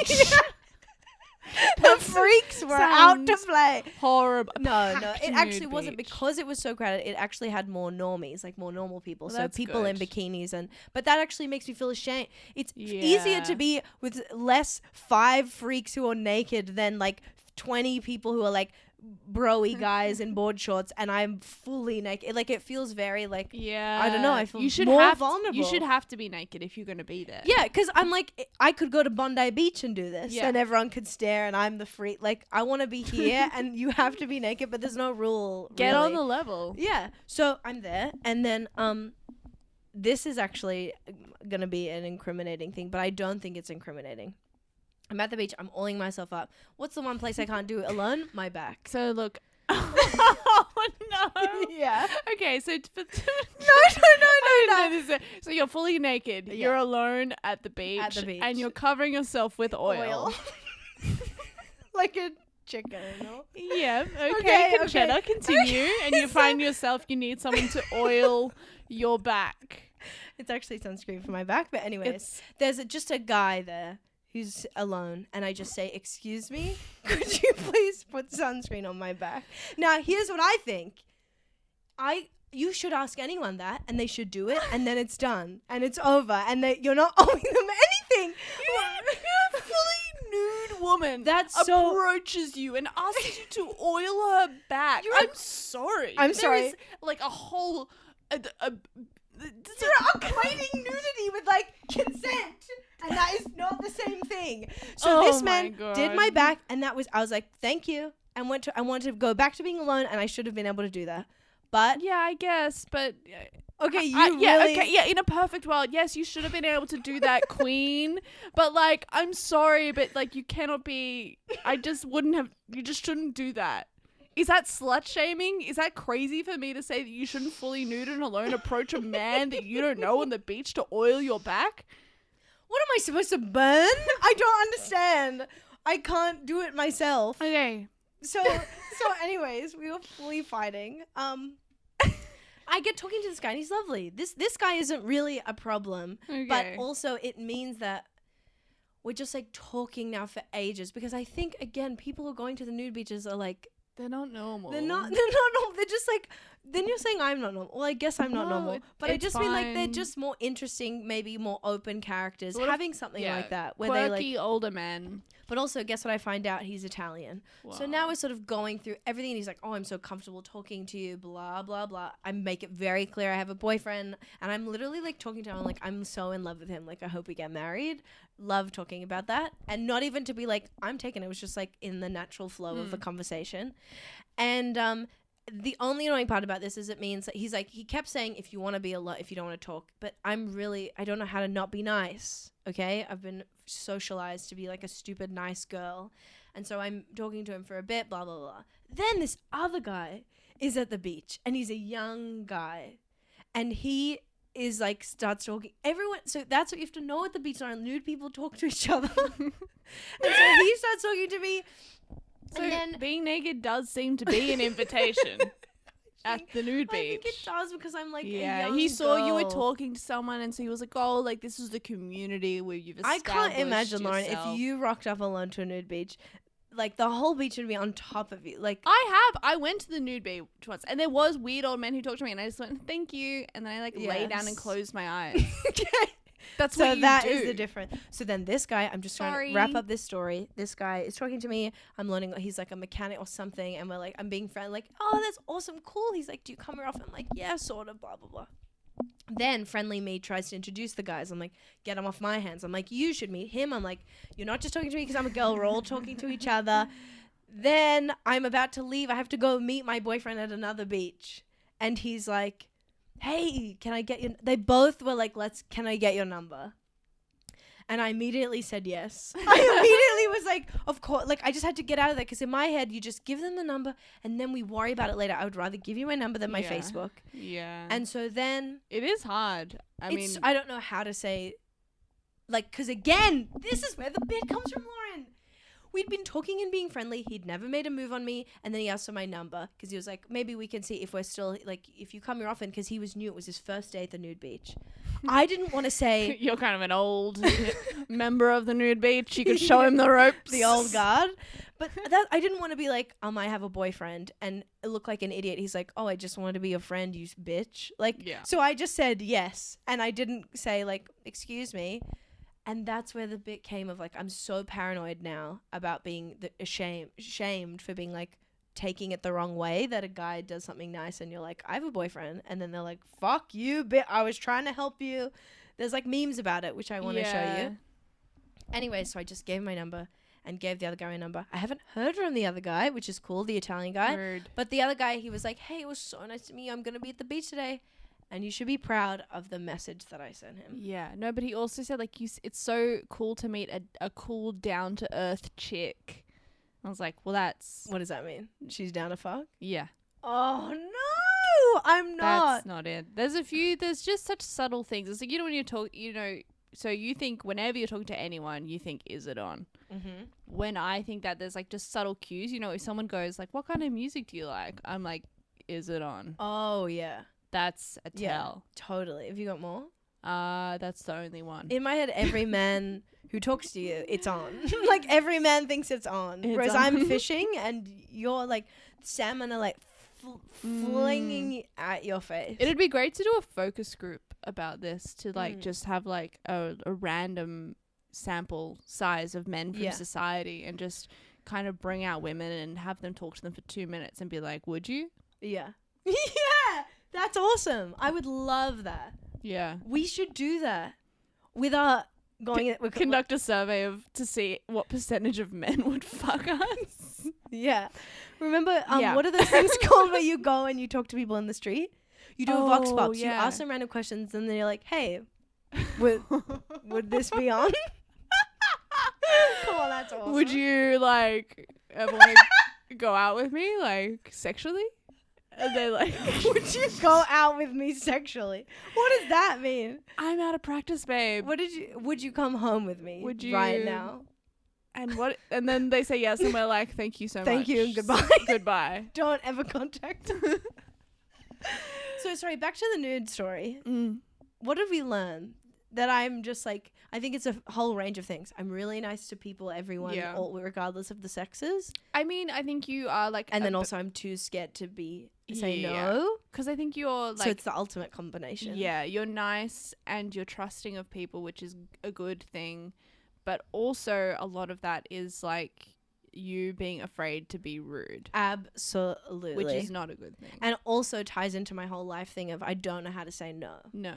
Speaker 1: The freaks were out to play.
Speaker 2: Horrible.
Speaker 1: No, it actually wasn't, because it was so crowded. It actually had more normies, like more normal people. Well, so people in bikinis, but that actually makes me feel ashamed. It's easier to be with less 5 freaks who are naked than like 20 people who are like bro-y guys in board shorts, and I'm fully naked. Like it feels very like, I don't know, I feel more vulnerable.
Speaker 2: You should have to be naked if you're gonna be there.
Speaker 1: Yeah, because I'm like, I could go to Bondi Beach and do this, and everyone could stare, and I'm the freak. Like I want to be here, and you have to be naked, but there's no rule.
Speaker 2: Get on the level.
Speaker 1: Yeah, so I'm there, and then this is actually gonna be an incriminating thing, but I don't think it's incriminating. I'm at the beach. I'm oiling myself up. What's the one place I can't do it alone? My back.
Speaker 2: So look. Oh no.
Speaker 1: Yeah.
Speaker 2: Okay. So
Speaker 1: no.
Speaker 2: So you're fully naked. Yeah. You're alone at the beach. And you're covering yourself with oil.
Speaker 1: Like a chicken. No?
Speaker 2: Yeah. Okay. Concetta, continue. And you find yourself. You need someone to oil your back.
Speaker 1: It's actually sunscreen for my back, but anyways, there's just a guy there who's alone, and I just say, excuse me, could you please put sunscreen on my back? Now, here's what I think. You should ask anyone that, and they should do it, and then it's done, and it's over, and you're not owing them anything.
Speaker 2: You're a fully nude woman
Speaker 1: that
Speaker 2: approaches you and asks you to oil her back. I'm sorry. There is like a whole...
Speaker 1: You're equating nudity with like consent, and that is not the same thing. So this man did my back, and I was like, thank you, and I wanted to go back to being alone, and I should have been able to do that. But
Speaker 2: yeah, I guess. But
Speaker 1: okay,
Speaker 2: in a perfect world, yes, you should have been able to do that, queen. But like, I'm sorry, but like, you cannot be. I just wouldn't have. You just shouldn't do that. Is that slut shaming? Is that crazy for me to say that you shouldn't fully nude and alone approach a man that you don't know on the beach to oil your back?
Speaker 1: What am I supposed to burn? I don't understand. I can't do it myself.
Speaker 2: Okay.
Speaker 1: So anyways, we were fully fighting. I get talking to this guy, and he's lovely. This guy isn't really a problem, but also it means that we're just like talking now for ages, because I think, again, people who are going to the nude beaches are like,
Speaker 2: they're not normal.
Speaker 1: They're not normal. They're just like Then you're saying I'm not normal. Well, I guess I'm not normal. But I just mean like they're
Speaker 2: fine.
Speaker 1: just more interesting, maybe more open characters.
Speaker 2: Sort of-
Speaker 1: Having something
Speaker 2: yeah,
Speaker 1: like that where they like.
Speaker 2: Quirky older men.
Speaker 1: But also, guess what I find out? He's Italian. So
Speaker 2: Wow.
Speaker 1: now we're sort of going through everything. And he's like, oh, I'm so comfortable talking to you, blah, blah, blah. I make it very clear I have a boyfriend. And I'm literally like talking to him. Like, I'm so in love with him. Like, I hope we get married. Love talking about that. And not even to be like, I'm taken. It was just like in the natural flow of the conversation. And the only annoying part about this is it means that he kept saying, if you want to be alone, if you don't want to talk. But I don't know how to not be nice. Okay? I've been socialized to be like a stupid nice girl, and so I'm talking to him for a bit, blah blah blah. Then this other guy is at the beach, and he's a young guy, and he is like starts talking everyone. So that's what you have to know at the beach. Nude people talk to each other. And so he starts talking to me,
Speaker 2: So
Speaker 1: and then
Speaker 2: being naked does seem to be an invitation at the nude beach.
Speaker 1: I think it does, because I'm like,
Speaker 2: Yeah,
Speaker 1: a young
Speaker 2: he saw you were
Speaker 1: girl.
Speaker 2: talking to someone, and so he was like, "Oh, like this is the community where you've
Speaker 1: I
Speaker 2: established
Speaker 1: can't imagine, Lauren,
Speaker 2: yourself."
Speaker 1: if you rocked up alone to a nude beach, like the whole beach would be on top of you. Like,
Speaker 2: I went to the nude beach once, and there was weird old men who talked to me, and I just went, "Thank you," and then I like lay down and
Speaker 1: Yes.
Speaker 2: closed my eyes.
Speaker 1: okay.
Speaker 2: That's
Speaker 1: So
Speaker 2: what you
Speaker 1: that
Speaker 2: do.
Speaker 1: is the difference. So then this guy, I'm just trying
Speaker 2: Sorry.
Speaker 1: to wrap up this story. This guy is talking to me. I'm learning he's like a mechanic or something, and we're like, I'm being friendly. Like, oh, that's awesome, cool. He's like, do you come here often? I'm like, yeah, sort of, blah blah blah. Then friendly me tries to introduce the guys. I'm like, get him off my hands. I'm like, you should meet him. I'm like, you're not just talking to me because I'm a girl. We're all talking to each other. Then I'm about to leave. I have to go meet my boyfriend at another beach, and he's like, hey, can I get your? They both were like, can I get your number? And I immediately said yes. I immediately was like, of course. Like, I just had to get out of there, because in my head, you just give them the number and then we worry about it later. I would rather give you my number than my
Speaker 2: Yeah.
Speaker 1: Facebook.
Speaker 2: Yeah,
Speaker 1: And so then
Speaker 2: it is hard. I mean,
Speaker 1: I don't know how to say, like, because again, this is where the bit comes from, Lauren. We'd been talking and being friendly. He'd never made a move on me. And then he asked for my number, because he was like, maybe we can see if we're still, like, if you come here often, because he was new. It was his first day at the nude beach. I didn't want to say
Speaker 2: you're kind of an old member of the nude beach. You could show him the ropes.
Speaker 1: the old guard. But that I didn't want to be like, I have a boyfriend and look like an idiot. He's like, oh, I just wanted to be your friend, you bitch. Like,
Speaker 2: Yeah.
Speaker 1: So I just said yes. And I didn't say like, excuse me. And that's where the bit came of like, I'm so paranoid now about being shamed for being like, taking it the wrong way, that a guy does something nice and you're like, I have a boyfriend, and then they're like, fuck you, I was trying to help you. There's like memes about it, which I want to show you. Anyway, so I just gave my number and gave the other guy my number. I haven't heard from the other guy, which is cool, the Italian guy.
Speaker 2: Rude.
Speaker 1: But the other guy, he was like, hey, it was so nice to meet you. I'm going to be at the beach today. And you should be proud of the message that I sent him.
Speaker 2: Yeah, no, but he also said like it's so cool to meet a cool down to earth chick. I was like, well, that's
Speaker 1: What does that mean? She's down to fuck?
Speaker 2: yeah.
Speaker 1: Oh, no, I'm not.
Speaker 2: That's not it. There's just such subtle things. It's like, you know, when you talk, you know, so you think whenever you're talking to anyone, you think, is it on?
Speaker 1: Mm-hmm.
Speaker 2: When I think that there's like just subtle cues, you know, if someone goes like, what kind of music do you like? I'm like, is it on?
Speaker 1: Oh, yeah.
Speaker 2: That's a
Speaker 1: Yeah,
Speaker 2: tell.
Speaker 1: totally. Have you got more?
Speaker 2: That's the only one.
Speaker 1: In my head, every man who talks to you, it's on. Like, every man thinks it's on.
Speaker 2: It's
Speaker 1: Whereas
Speaker 2: on.
Speaker 1: I'm fishing and you're like, salmon are like flinging at your face.
Speaker 2: It'd be great to do a focus group about this, to like
Speaker 1: Mm.
Speaker 2: just have like a random sample size of men from
Speaker 1: Yeah.
Speaker 2: society and just kind of bring out women and have them talk to them for 2 minutes and be like, would you?
Speaker 1: Yeah. Yeah. That's awesome. I would love that.
Speaker 2: Yeah.
Speaker 1: We should do that with our going.
Speaker 2: Conduct a survey to see what percentage of men would fuck us.
Speaker 1: Yeah. Remember,
Speaker 2: Yeah.
Speaker 1: what are those things called where you go and you talk to people in the street? You do a vox
Speaker 2: Oh,
Speaker 1: pops. You
Speaker 2: yeah.
Speaker 1: ask them random questions and then you're like, hey, would this be on? Come on, that's awesome.
Speaker 2: Would you like ever want to go out with me, like sexually? And they're like,
Speaker 1: Would you go out with me sexually? What does that mean?
Speaker 2: I'm out of practice, babe.
Speaker 1: Would you come home with me
Speaker 2: Would
Speaker 1: right
Speaker 2: you-
Speaker 1: now?
Speaker 2: And what? And then they say yes, and we're like, thank you so much.
Speaker 1: Thank you and goodbye.
Speaker 2: Goodbye.
Speaker 1: Don't ever contact. So sorry, back to the nude story.
Speaker 2: Mm.
Speaker 1: What did we learn? that I'm just like, I think it's a whole range of things. I'm really nice to people, everyone, all, regardless of the sexes.
Speaker 2: I mean, I think you are like,
Speaker 1: and then also I'm too scared to say no,
Speaker 2: because I think you're like,
Speaker 1: so it's the ultimate combination.
Speaker 2: Yeah, you're nice and you're trusting of people, which is a good thing, but also a lot of that is like you being afraid to be rude.
Speaker 1: Absolutely.
Speaker 2: Which is not a good thing.
Speaker 1: And also ties into my whole life thing of I don't know how to say no.
Speaker 2: No.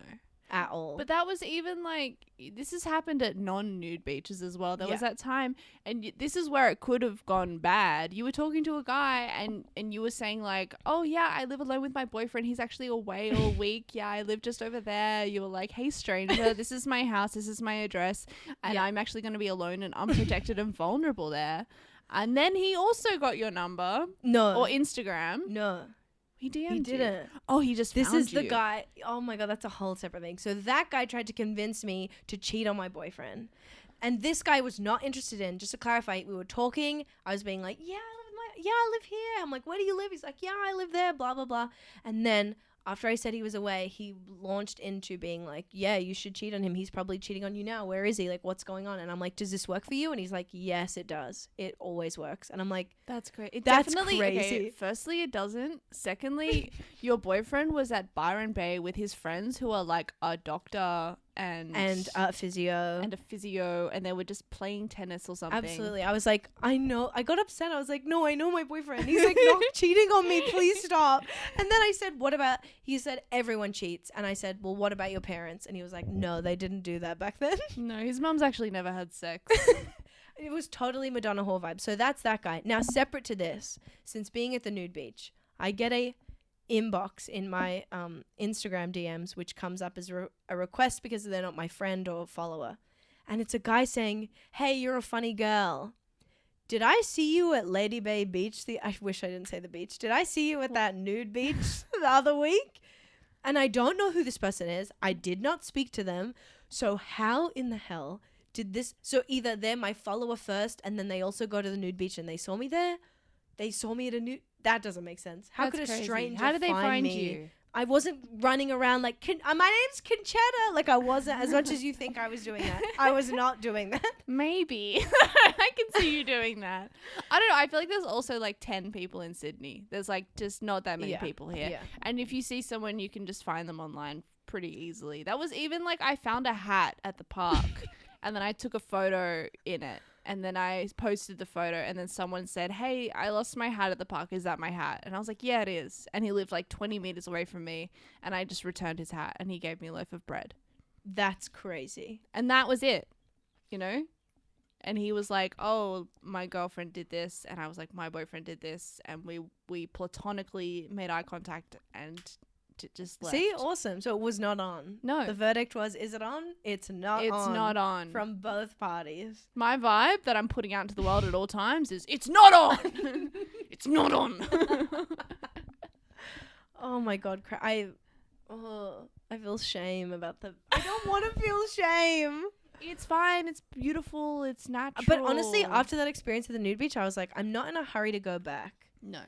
Speaker 1: At all.
Speaker 2: But that was even like, this has happened at non-nude beaches as well. There was that time, and this is where it could have gone bad. You were talking to a guy and you were saying like, oh yeah, I live alone with my boyfriend. He's actually away all week. Yeah, I live just over there. You were like, hey stranger, this is my house. This is my address. And I'm actually going to be alone and unprotected and vulnerable there. And then he also got your number.
Speaker 1: No.
Speaker 2: Or Instagram.
Speaker 1: No.
Speaker 2: He DM'd
Speaker 1: He didn't.
Speaker 2: You. Oh, he just
Speaker 1: This
Speaker 2: found
Speaker 1: is
Speaker 2: you.
Speaker 1: the guy. Oh my God, that's a whole separate thing. So that guy tried to convince me to cheat on my boyfriend. And this guy was not interested in, just to clarify, we were talking. I was being like, I live here. I'm like, where do you live? He's like, yeah, I live there, blah, blah, blah. And then after I said he was away, he launched into being like, yeah, you should cheat on him. He's probably cheating on you now. Where is he? Like, what's going on? And I'm like, does this work for you? And he's like, yes, it does. It always works. And I'm like,
Speaker 2: that's great.
Speaker 1: That's
Speaker 2: definitely
Speaker 1: crazy.
Speaker 2: Okay, firstly, it doesn't. Secondly, your boyfriend was at Byron Bay with his friends who are like a doctor and
Speaker 1: a physio.
Speaker 2: And they were just playing tennis or something.
Speaker 1: Absolutely. I was like, I know. I got upset. I was like, no, I know my boyfriend. He's like, not cheating on me. Please stop. And then I said, what about, he said, everyone cheats. And I said, well, what about your parents? And he was like, no, they didn't do that back then.
Speaker 2: No, his mum's actually never had sex.
Speaker 1: It was totally Madonna Whore vibe. So that's that guy. Now, separate to this, since being at the nude beach, I get a inbox in my Instagram DMs, which comes up as a request because they're not my friend or follower. And it's a guy saying, hey, you're a funny girl. Did I see you at Lady Bay Beach? I wish I didn't say the beach. Did I see you at that nude beach the other week? And I don't know who this person is. I did not speak to them. So how in the hell did this? So either they're my follower first and then they also go to the nude beach and they saw me there. They saw me at a nude. That doesn't make sense. How could a stranger
Speaker 2: How did they find
Speaker 1: me?
Speaker 2: you?
Speaker 1: I wasn't running around like, my name's Concetta. Like I wasn't, as much as you think I was doing that. I was not doing that.
Speaker 2: Maybe. I can see you doing that. I don't know. I feel like there's also like 10 people in Sydney. There's like just not that many people here. Yeah. And if you see someone, you can just find them online pretty easily. That was even like, I found a hat at the park and then I took a photo in it. And then I posted the photo and then someone said, hey, I lost my hat at the park. Is that my hat? And I was like, yeah, it is. And he lived like 20 meters away from me. And I just returned his hat and he gave me a loaf of bread.
Speaker 1: That's crazy.
Speaker 2: And that was it, you know? And he was like, oh, my girlfriend did this. And I was like, my boyfriend did this. And we platonically made eye contact and just left.
Speaker 1: See, awesome. So it was not on.
Speaker 2: No.
Speaker 1: The verdict was, is it on? It's not on.
Speaker 2: It's not on.
Speaker 1: From both parties.
Speaker 2: My vibe that I'm putting out into the world at all times is, it's not on. It's not on.
Speaker 1: Oh my God. I feel shame about I don't want to feel shame.
Speaker 2: It's fine. It's beautiful. It's natural.
Speaker 1: But honestly, after that experience at the nude beach, I was like, I'm not in a hurry to go back.
Speaker 2: No.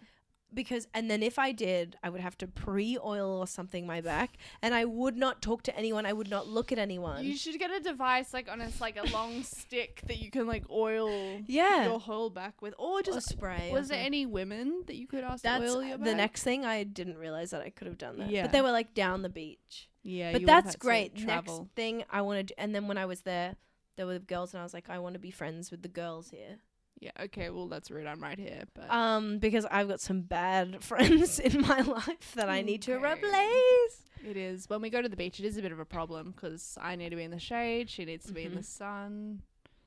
Speaker 1: Because, and then if I did, I would have to pre-oil or something my back, and I would not talk to anyone. I would not look at anyone.
Speaker 2: You should get a device like on like a long stick that you can like oil your whole back with, or just
Speaker 1: or spray.
Speaker 2: Was there any women that you could ask to oil your back?
Speaker 1: The next thing. I didn't realize that I could have done that.
Speaker 2: Yeah.
Speaker 1: But they were like down the beach.
Speaker 2: Yeah.
Speaker 1: But that's great. Next thing I want to do, and then when I was there were the girls, and I was like, I want to be friends with the girls here.
Speaker 2: Yeah, okay, well, that's rude. I'm right here. But
Speaker 1: because I've got some bad friends in my life that I need to replace.
Speaker 2: It is. When we go to the beach, it is a bit of a problem because I need to be in the shade. She needs to be in the sun.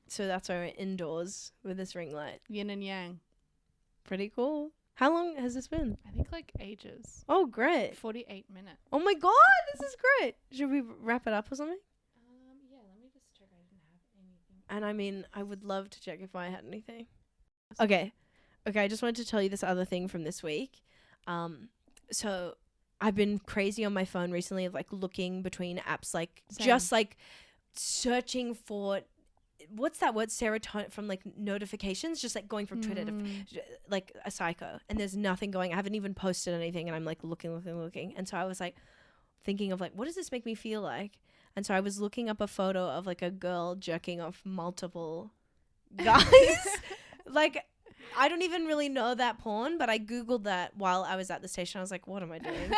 Speaker 1: So that's why we're indoors with this ring light.
Speaker 2: Yin and yang.
Speaker 1: Pretty cool. How long has this been?
Speaker 2: I think like ages.
Speaker 1: Oh, great.
Speaker 2: 48 minutes.
Speaker 1: Oh my God, this is great. Should we wrap it up or something?
Speaker 2: Yeah, let me just check. I didn't have anything.
Speaker 1: And I mean, I would love to check if I had anything. Okay, I just wanted to tell you this other thing from this week. So I've been crazy on my phone recently of like looking between apps, like just like searching for, what's that word, serotonin, from like notifications, just like going from Twitter to like a psycho, and there's nothing going. I haven't even posted anything, and I'm like looking. And so I was like, thinking of like, what does this make me feel like? And so I was looking up a photo of like a girl jerking off multiple guys. Like, I don't even really know that porn, but I Googled that while I was at the station. I was like, what am I doing?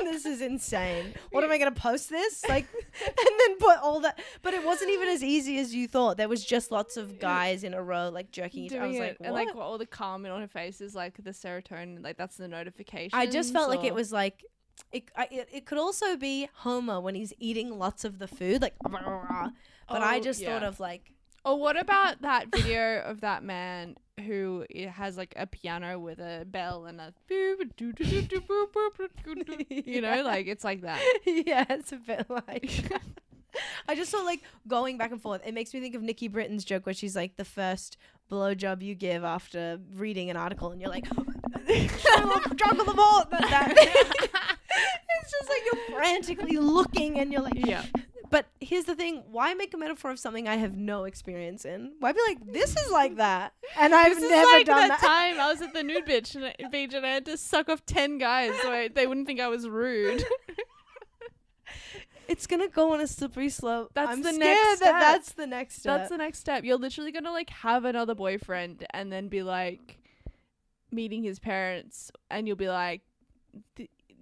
Speaker 1: This is insane. What am I going to post this? Like, and then put all that. But it wasn't even as easy as you thought. There was just lots of guys in a row, like jerking each other. I was like, what?
Speaker 2: And like all the comment on her face is like the serotonin, like that's the notification.
Speaker 1: I just felt like it was like, it could also be Homer when he's eating lots of the food, like, but I just thought of like.
Speaker 2: Oh, what about that video of that man who has like a piano with a bell and a you know, like it's like that.
Speaker 1: Yeah, it's a bit like I just saw like going back and forth. It makes me think of Nikki Britton's joke where she's like, the first blowjob you give after reading an article, and you're like, juggle them all. It's just like you're frantically looking and you're like,
Speaker 2: yeah.
Speaker 1: But here's the thing, why make a metaphor of something I have no experience in? Why be like, this is like that? And I've never
Speaker 2: like
Speaker 1: done
Speaker 2: that time I was at the nude beach and I had to suck off 10 guys so they wouldn't think I was rude.
Speaker 1: It's going to go on a slippery slope.
Speaker 2: I'm the next step.
Speaker 1: That's the next step.
Speaker 2: That's the next step. You're literally going to like have another boyfriend and then be like meeting his parents and you'll be like,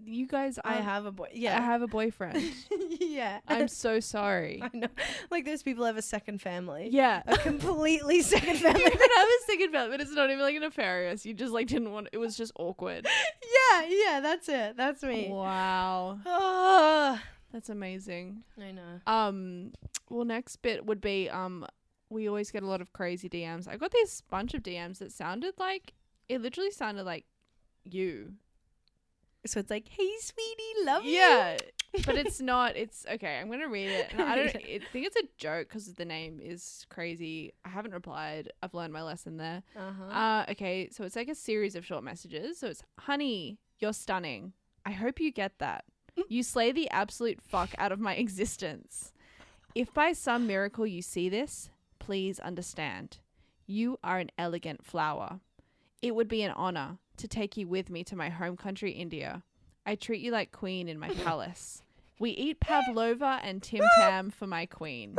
Speaker 2: you guys,
Speaker 1: I have a boy. Yeah,
Speaker 2: I have a boyfriend.
Speaker 1: Yeah,
Speaker 2: I'm so sorry.
Speaker 1: I know. Like those people have a second family.
Speaker 2: Yeah,
Speaker 1: a completely second family.
Speaker 2: You could have a second family, but it's not even like nefarious. You just like didn't want. It was just awkward.
Speaker 1: Yeah, that's it. That's me.
Speaker 2: Wow.
Speaker 1: Oh,
Speaker 2: that's amazing.
Speaker 1: I know.
Speaker 2: Well, next bit would be we always get a lot of crazy DMs. I got this bunch of DMs that sounded like it literally sounded like you.
Speaker 1: So it's like, hey, sweetie, love you.
Speaker 2: Yeah, but it's not. It's okay. I'm gonna read it. And I think it's a joke because the name is crazy. I haven't replied. I've learned my lesson there. Okay, so it's like a series of short messages. So it's, honey, you're stunning. I hope you get that. You slay the absolute fuck out of my existence. If by some miracle you see this, please understand. You are an elegant flower. It would be an honor to take you with me to my home country, India. I treat you like queen in my palace. We eat pavlova and Tim Tam for my queen.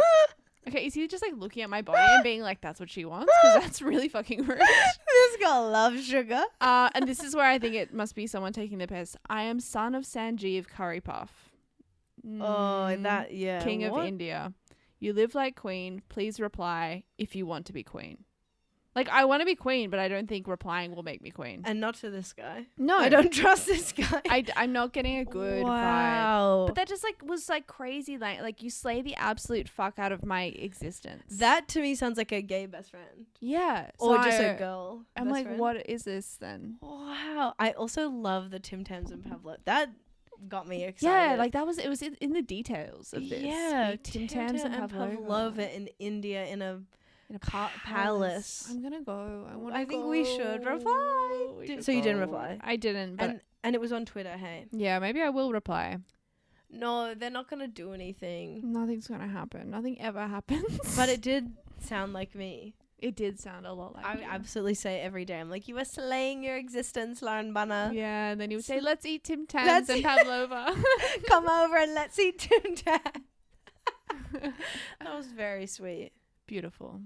Speaker 2: Okay, is he just like looking at my body and being like, that's what she wants? Because that's really fucking rude.
Speaker 1: This girl loves sugar.
Speaker 2: And this is where I think it must be someone taking the piss. I am son of Sanjeev Curry Puff. King of India. You live like queen. Please reply if you want to be queen. Like, I want to be queen, but I don't think replying will make me queen.
Speaker 1: And not to this guy.
Speaker 2: No.
Speaker 1: I don't trust this guy.
Speaker 2: I'm not getting a good vibe. But that just, like, was, like, crazy. Like, you slay the absolute fuck out of my existence.
Speaker 1: That, to me, sounds like a gay best friend.
Speaker 2: Yeah.
Speaker 1: Or just a girl
Speaker 2: I'm like,
Speaker 1: friend.
Speaker 2: what is this then?
Speaker 1: Wow. I also love the Tim Tams and Pavlova. That got me excited.
Speaker 2: Yeah, like, it was in the details of this.
Speaker 1: Yeah.
Speaker 2: Tim Tams and
Speaker 1: Pavlova in India in a palace.
Speaker 2: I'm gonna go.
Speaker 1: I think we should reply. So you didn't reply?
Speaker 2: I didn't. But
Speaker 1: and it was on Twitter. Hey.
Speaker 2: Yeah, maybe I will reply.
Speaker 1: No, they're not gonna do anything.
Speaker 2: Nothing's gonna happen. Nothing ever happens.
Speaker 1: But it did sound like me.
Speaker 2: It did sound a lot like
Speaker 1: I would absolutely say every day. I'm like, you are slaying your existence, Lauren Bunner.
Speaker 2: Yeah, and then he would say, let's eat Tim Tams and Pavlova.
Speaker 1: Come over and let's eat Tim Tams. That was very sweet.
Speaker 2: Beautiful.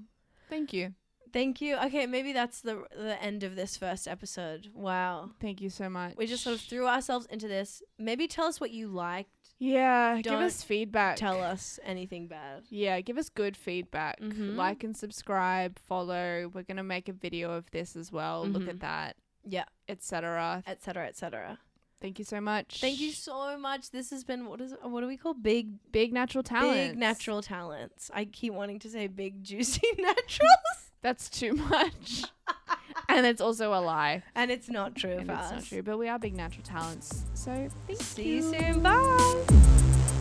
Speaker 2: Thank you.
Speaker 1: Okay, maybe that's the end of this first episode. Wow.
Speaker 2: Thank you so much.
Speaker 1: We just sort of threw ourselves into this. Maybe tell us what you liked.
Speaker 2: Yeah, give us feedback.
Speaker 1: Tell us anything bad.
Speaker 2: Yeah, give us good feedback.
Speaker 1: Mm-hmm.
Speaker 2: Like and subscribe, follow. We're going to make a video of this as well.
Speaker 1: Mm-hmm.
Speaker 2: Look at that.
Speaker 1: Yeah.
Speaker 2: Etc. Thank you so much.
Speaker 1: Thank you so much. This has been, what do we call big
Speaker 2: natural talents?
Speaker 1: Big natural talents. I keep wanting to say big juicy naturals.
Speaker 2: That's too much. And it's also a lie.
Speaker 1: And it's not true for us.
Speaker 2: It's not true, but we are big natural talents. So
Speaker 1: see you soon. Bye.